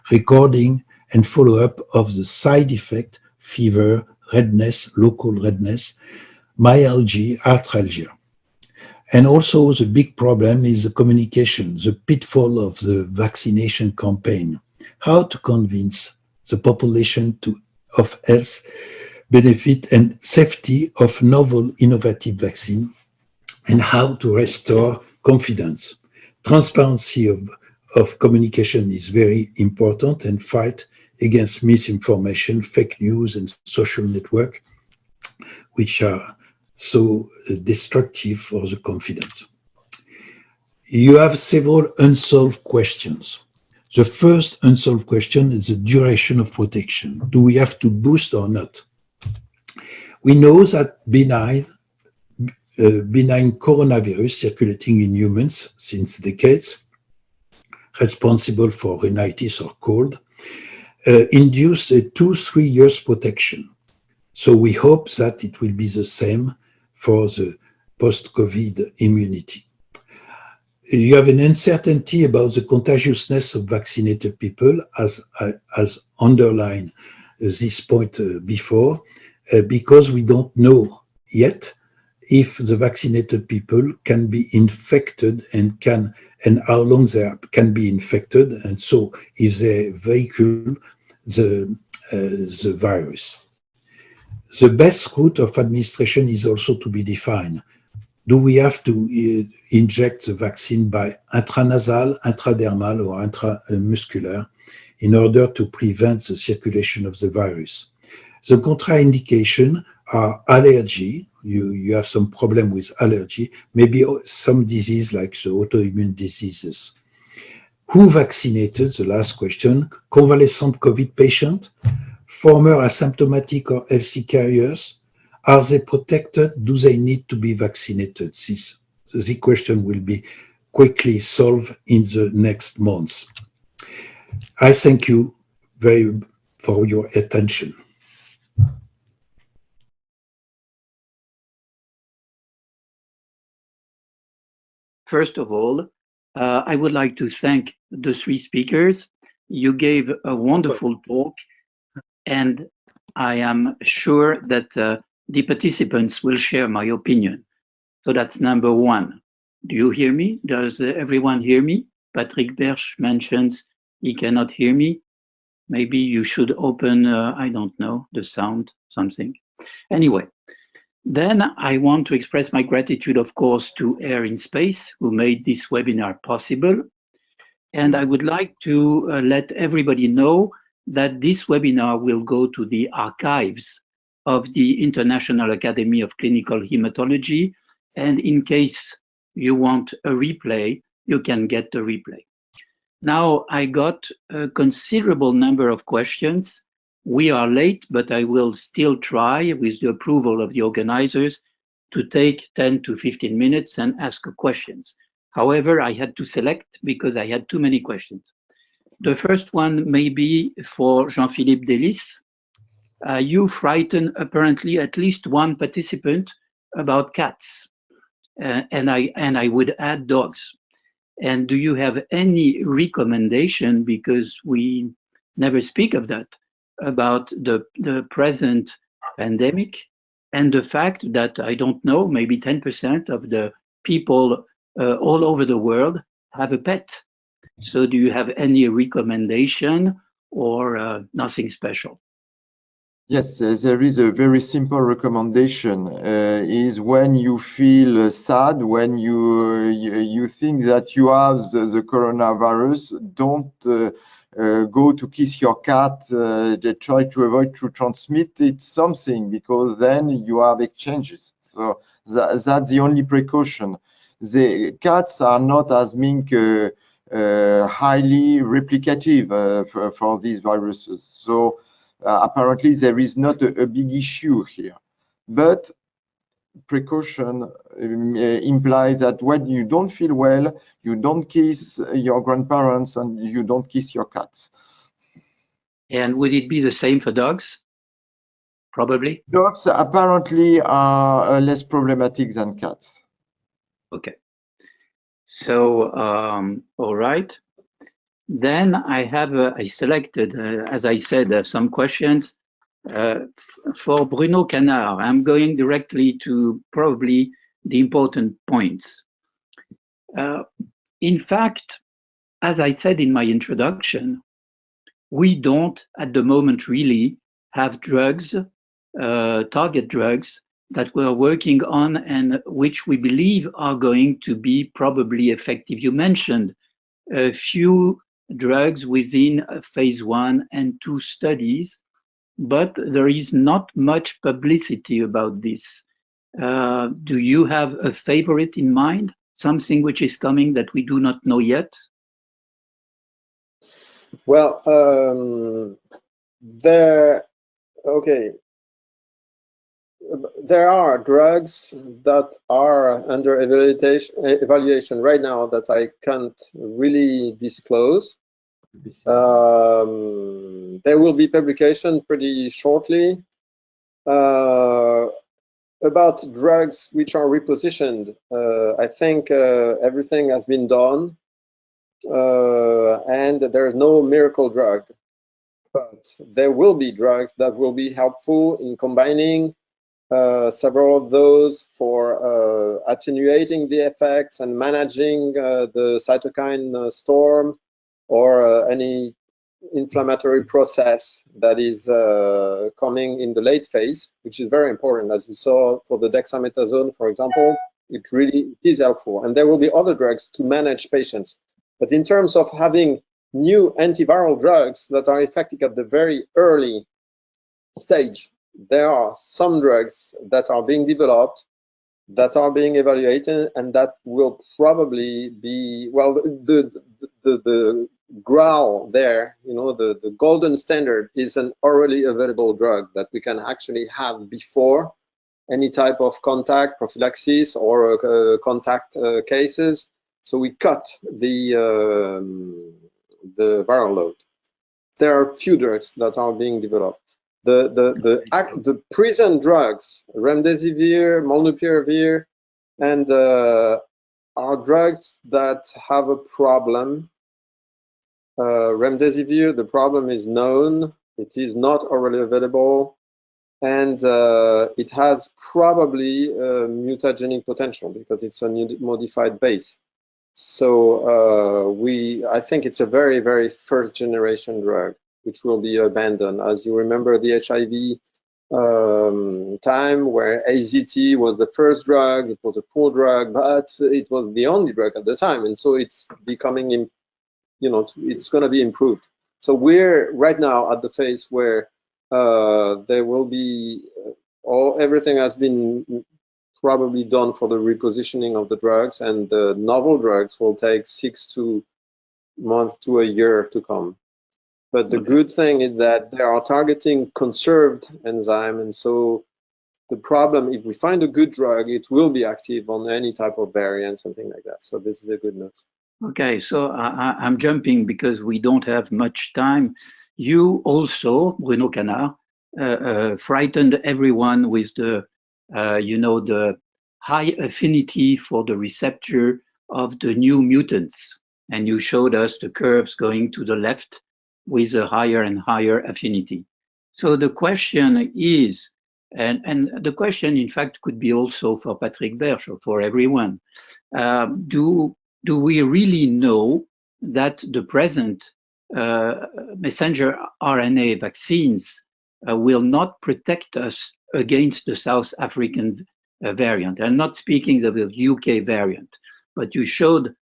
recording and follow-up of the side effect, fever, redness, local redness, myalgia, arthralgia. And also the big problem is the communication, the pitfall of the vaccination campaign. How to convince the population of health benefit and safety of novel innovative vaccine, and how to restore confidence. Transparency of communication is very important, and fight against misinformation, fake news, and social network, which are so destructive for the confidence. You have several unsolved questions. The first unsolved question is the duration of protection. Do we have to boost or not? We know that benign coronavirus circulating in humans since decades, responsible for rhinitis or cold, induce a 2-3 years protection. So we hope that it will be the same for the post-COVID immunity. You have an uncertainty about the contagiousness of vaccinated people, as underlined this point before, because we don't know yet if the vaccinated people can be infected and how long they can be infected, and so if they vehicle the virus. The best route of administration is also to be defined. Do we have to inject the vaccine by intranasal, intradermal, or intramuscular in order to prevent the circulation of the virus? The contraindication are allergy. You have some problem with allergy, maybe some disease like the autoimmune diseases. Who vaccinated? The last question. Convalescent COVID patient, former asymptomatic or healthy carriers. Are they protected? Do they need to be vaccinated? The question will be quickly solved in the next months. I thank you for your attention. First of all, I would like to thank the 3 speakers. You gave a wonderful talk, and I am sure that the participants will share my opinion. So that's number 1. Do you hear me? Does everyone hear me? Patrick Berch mentions he cannot hear me. Maybe you should open, I don't know, the sound, something. Anyway, then I want to express my gratitude, of course, to Air in Space, who made this webinar possible. And I would like to let everybody know that this webinar will go to the archives of the International Academy of Clinical Hematology. And in case you want a replay, you can get the replay. Now, I got a considerable number of questions. We are late, but I will still try, with the approval of the organizers, to take 10 to 15 minutes and ask questions. However, I had to select because I had too many questions. The first one may be for Jean-Philippe Delis. You frightened apparently at least one participant about cats, and I would add dogs. And do you have any recommendation, because we never speak of that, about the present pandemic and the fact that, I don't know, maybe 10% of the people all over the world have a pet? So do you have any recommendation or nothing special? Yes, there is a very simple recommendation. Is when you feel sad, when you think that you have the coronavirus, don't go to kiss your cat. They try to avoid to transmit it something, because then you have exchanges. So that's the only precaution. The cats are not as being highly replicative for these viruses. So apparently there is not a big issue here, but precaution implies that when you don't feel well, you don't kiss your grandparents and you don't kiss your cats. And would it be the same for dogs? Probably. Dogs apparently are less problematic than cats. Okay. So, all right. Then I selected, as I said, some questions for Bruno Canard. I'm going directly to probably the important points. In fact, as I said in my introduction, we don't at the moment really have drugs, target drugs, that we're working on and which we believe are going to be probably effective. You mentioned a few drugs within phase 1 and 2 studies, but there is not much publicity about this. Do you have a favorite in mind? Something which is coming that we do not know yet? Well, there are drugs that are under evaluation right now that I can't really disclose. There will be publication pretty shortly about drugs which are repositioned. I think everything has been done, and there is no miracle drug, but there will be drugs that will be helpful in combining several of those for attenuating the effects and managing the cytokine storm or any inflammatory process that is coming in the late phase, which is very important. As you saw for the dexamethasone, for example, it really is helpful. And there will be other drugs to manage patients. But in terms of having new antiviral drugs that are effective at the very early stage, there are some drugs that are being developed, that are being evaluated, and that will probably be, well, the grail there, you know, the golden standard is an orally available drug that we can actually have before any type of contact prophylaxis or contact cases. So we cut the viral load. There are few drugs that are being developed. The present drugs, remdesivir, molnupiravir, and are drugs that have a problem. Remdesivir, the problem is known. It is not orally available, and it has probably mutagenic potential because it's a modified base. So I think it's a very, very first generation drug, which will be abandoned. As you remember the HIV time where AZT was the first drug, it was a poor drug, but it was the only drug at the time. And so it's becoming, you know, it's going to be improved. So we're right now at the phase where there will be, everything has been probably done for the repositioning of the drugs, and the novel drugs will take 6 months to a year to come. But the good thing is that they are targeting conserved enzyme, and so the problem, if we find a good drug, it will be active on any type of variant, something like that. So this is the good news. Okay, so I'm jumping because we don't have much time. You also, Bruno Canard, frightened everyone with the, you know, the high affinity for the receptor of the new mutants. And you showed us the curves going to the left with a higher and higher affinity. So the question is, and the question in fact could be also for Patrick Berche or for everyone, do we really know that the present messenger RNA vaccines will not protect us against the South African variant? I'm not speaking of the UK variant, but you showed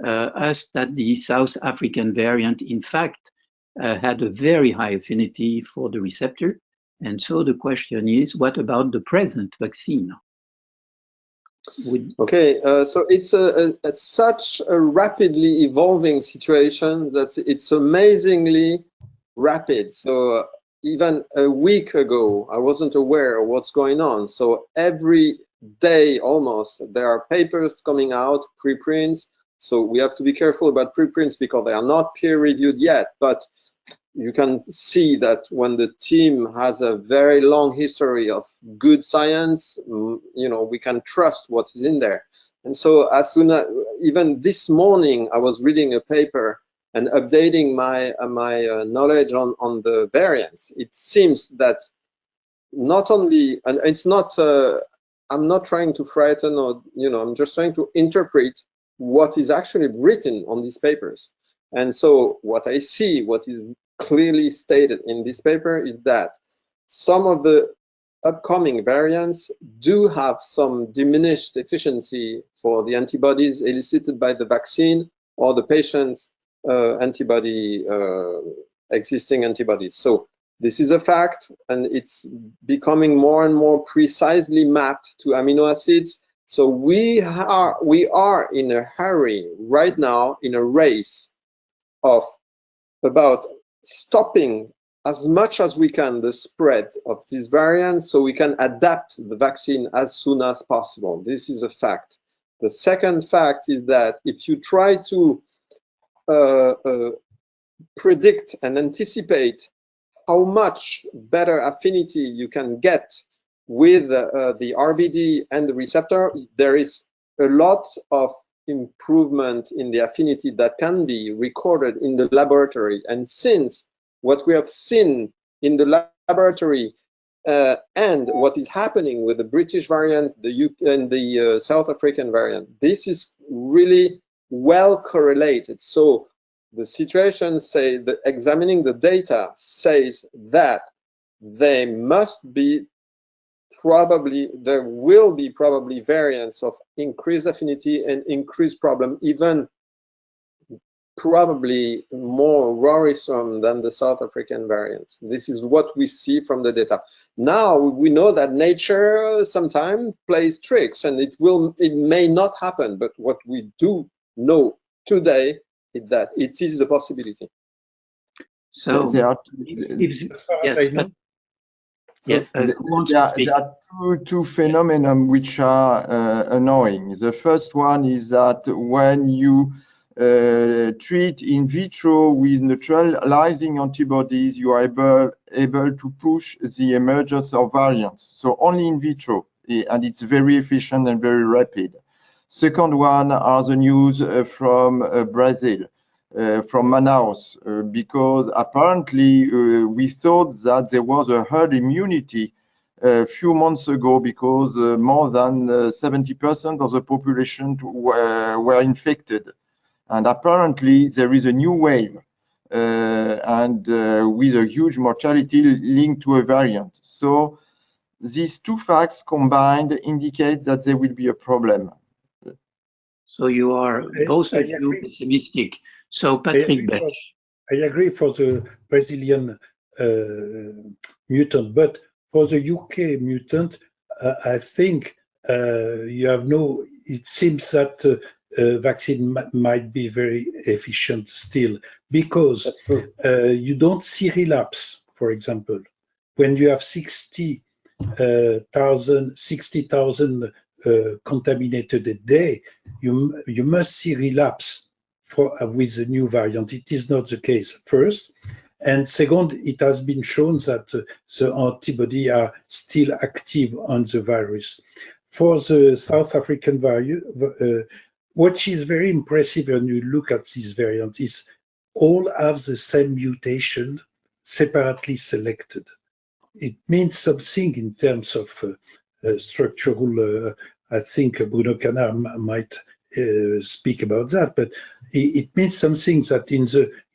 us that the South African variant, in fact, had a very high affinity for the receptor. And so the question is, what about the present vaccine? Okay, so it's such a rapidly evolving situation that it's amazingly rapid. So even a week ago, I wasn't aware of what's going on. So every day almost, there are papers coming out, preprints. So we have to be careful about preprints because they are not peer-reviewed yet. But you can see that when the team has a very long history of good science, you know, we can trust what is in there. And so as soon as, even this morning, I was reading a paper and updating my knowledge on the variants. It seems that not only, and it's not, I'm not trying to frighten or, you know, I'm just trying to interpret what is actually written on these papers. And so what I see, what is clearly stated in this paper is that some of the upcoming variants do have some diminished efficiency for the antibodies elicited by the vaccine or the patient's existing antibodies. So this is a fact, and it's becoming more and more precisely mapped to amino acids. So we are in a hurry right now, in a race of about stopping as much as we can the spread of these variants so we can adapt the vaccine as soon as possible. This is a fact. The second fact is that if you try to predict and anticipate how much better affinity you can get with the RBD and the receptor, there is a lot of improvement in the affinity that can be recorded in the laboratory. And since what we have seen in the laboratory and what is happening with the British variant, the UK and the South African variant, this is really well correlated. So the situation say that examining the data says that they must be there will be probably variants of increased affinity and increased problem, even probably more worrisome than the South African variants. This is what we see from the data. Now we know that nature sometimes plays tricks, and it may not happen, but what we do know today is that it is a possibility. So there are there are two phenomena which are annoying. The first one is that when you treat in vitro with neutralizing antibodies, you are able to push the emergence of variants. So only in vitro, and it's very efficient and very rapid. Second one are the news from Brazil. From Manaus, because apparently we thought that there was a herd immunity a few months ago because more than 70% of the population were infected. And apparently there is a new wave and with a huge mortality linked to a variant. So these two facts combined indicate that there will be a problem. So you are both of you pessimistic. So Patrick Berche. I agree for the Brazilian mutant, but for the UK mutant, I think it seems that vaccine might be very efficient still, because you don't see relapse, for example. When you have 60,000 contaminated a day, you must see relapse with the new variant. It is not the case, first. And second, it has been shown that the antibody are still active on the virus. For the South African what is very impressive when you look at this variant is all have the same mutation separately selected. It means something in terms of structural, I think Bruno Canard might speak about that, but it means something that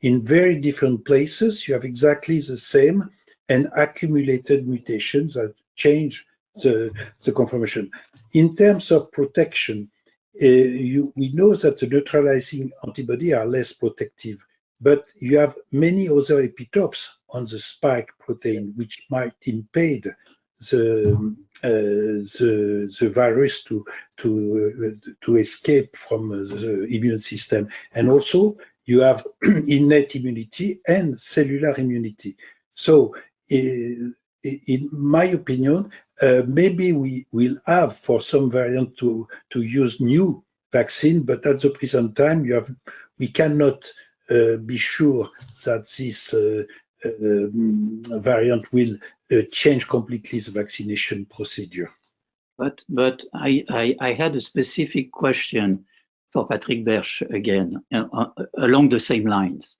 in very different places you have exactly the same and accumulated mutations that change the conformation. In terms of protection, we know that the neutralizing antibody are less protective, but you have many other epitopes on the spike protein which might impede the virus to escape from the immune system. And also you have innate immunity and cellular immunity. So in my opinion, maybe we will have for some variant to use new vaccine, but at the present time we cannot be sure that this variant will change completely the vaccination procedure. But I had a specific question for Patrick Berche again, along the same lines.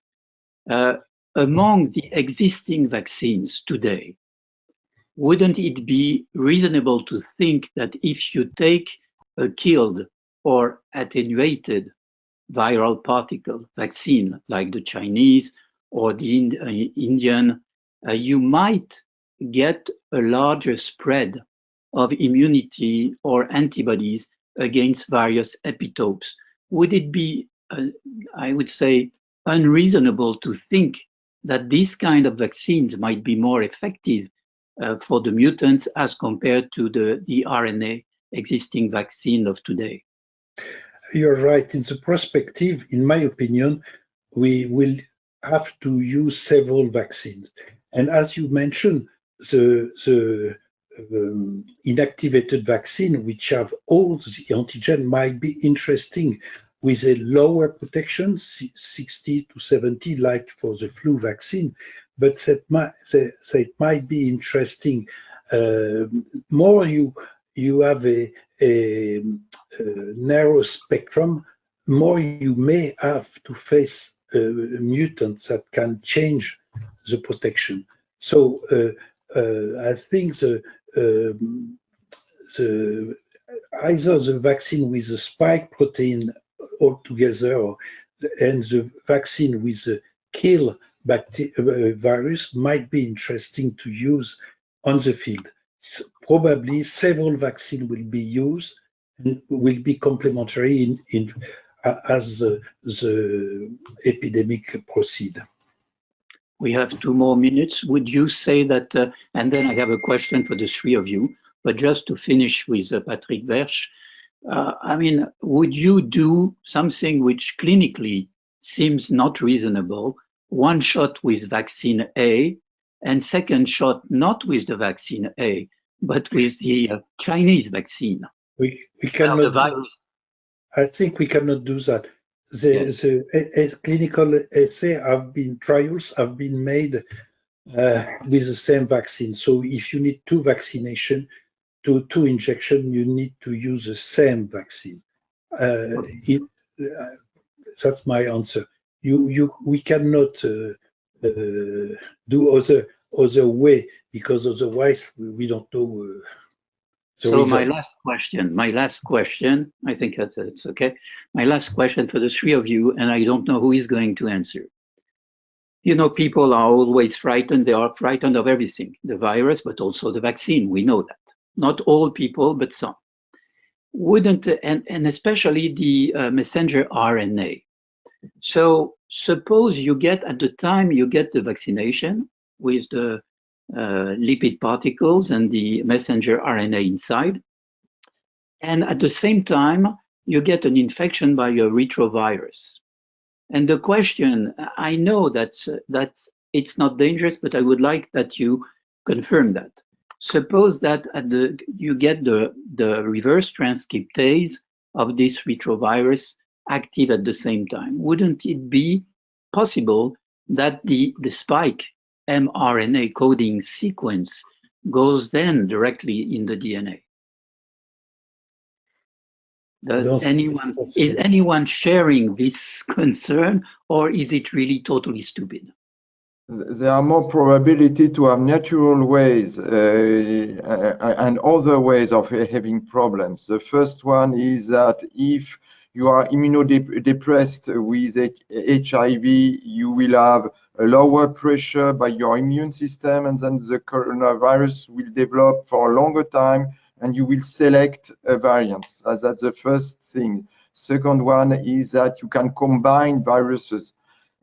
Among the existing vaccines today, wouldn't it be reasonable to think that if you take a killed or attenuated viral particle vaccine like the Chinese or the Indian, you might get a larger spread of immunity or antibodies against various epitopes? Would it be, I would say, unreasonable to think that these kind of vaccines might be more effective for the mutants as compared to the RNA existing vaccine of today? You're right. In the perspective, in my opinion, we will have to use several vaccines. And as you mentioned, the inactivated vaccine, which have all the antigen, might be interesting with a lower protection, 60 to 70, like for the flu vaccine. But that might be interesting. More you have a narrow spectrum, more you may have to face mutants that can change the protection. So I think either the vaccine with the spike protein altogether and the vaccine with the kill virus might be interesting to use on the field. Probably several vaccines will be used and will be complementary as the epidemic proceed. We have 2 more minutes. Would you say that, and then I have a question for the 3 of you, but just to finish with Patrick Berche, I mean, would you do something which clinically seems not reasonable, 1 shot with vaccine A and 2nd shot not with the vaccine A, but with the Chinese vaccine? We cannot. I think we cannot do that. The clinical essay trials have been made with the same vaccine. So if you need 2 vaccination, two injection, you need to use the same vaccine. That's my answer. We cannot do other way, because otherwise we don't know. So my last question, I think that's okay. My last question for the 3 of you, and I don't know who is going to answer. You know, people are always frightened. They are frightened of everything, the virus, but also the vaccine. We know that. Not all people, but some. Wouldn't, and especially the messenger RNA. So suppose you get, at the time you get the vaccination with the lipid particles and the messenger RNA inside, and at the same time you get an infection by a retrovirus. And the question, I know that it's not dangerous, but I would like that you confirm that. Suppose that you get the reverse transcriptase of this retrovirus active at the same time. Wouldn't it be possible that the spike mRNA coding sequence goes then directly in the DNA? Is anyone sharing this concern, or is it really totally stupid? There are more probability to have natural ways and other ways of having problems. The first one is that if you are immunodepressed with HIV, you will have a lower pressure by your immune system, and then the coronavirus will develop for a longer time, and you will select a variant. That's the first thing. Second one is that you can combine viruses.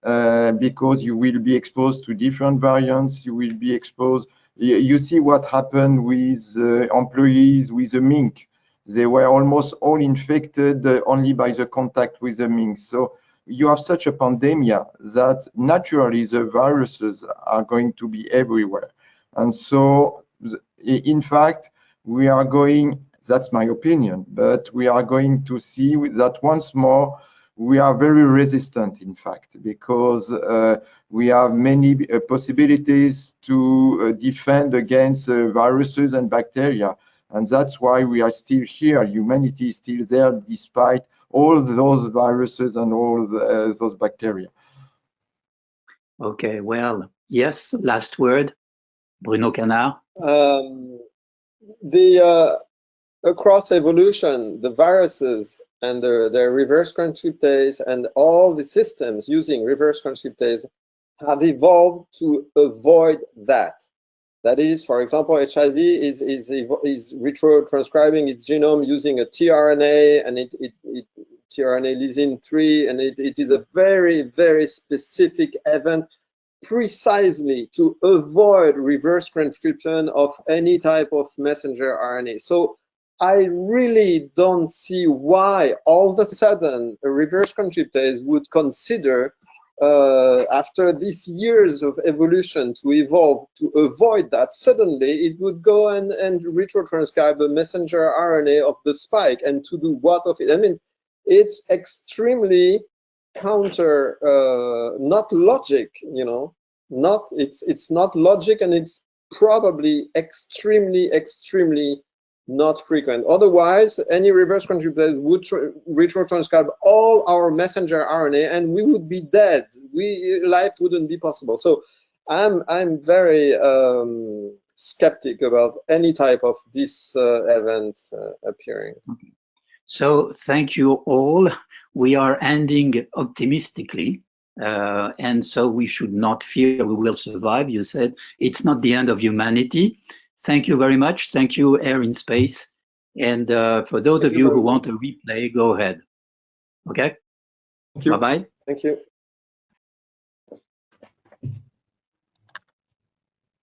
Because you will be exposed to different variants, you will be exposed. You see what happened with employees with the mink. They were almost all infected only by the contact with the mink. So you have such a pandemic that naturally the viruses are going to be everywhere. And so, in fact, we are going, that's my opinion, but we are going to see that once more, we are very resistant, in fact, because we have many possibilities to defend against viruses and bacteria. And that's why we are still here. Humanity is still there despite all those viruses and all those bacteria. Okay, well, yes, last word, Bruno Canard. Across evolution, the viruses and their reverse transcriptase and all the systems using reverse transcriptase have evolved to avoid that. That is, for example, HIV is retrotranscribing its genome using a tRNA, and tRNA lysine 3, and it is a very, very specific event precisely to avoid reverse transcription of any type of messenger RNA. So I really don't see why all of a sudden a reverse transcriptase would consider, after these years of evolution to evolve to avoid that, suddenly it would go and retrotranscribe the messenger RNA of the spike, and to do what of it? I mean, it's extremely counter, not logic, you know, it's not logic, and it's probably extremely not frequent. Otherwise, any reverse transcriptase would retrotranscribe all our messenger RNA, and we would be dead. Life wouldn't be possible. So I'm very skeptic about any type of this event appearing. Okay. So thank you all. We are ending optimistically, and so we should not fear we will survive. You said it's not the end of humanity. Thank you very much. Thank you, Air in Space. And for those of you who want a replay, go ahead. Okay? Bye-bye. Thank you.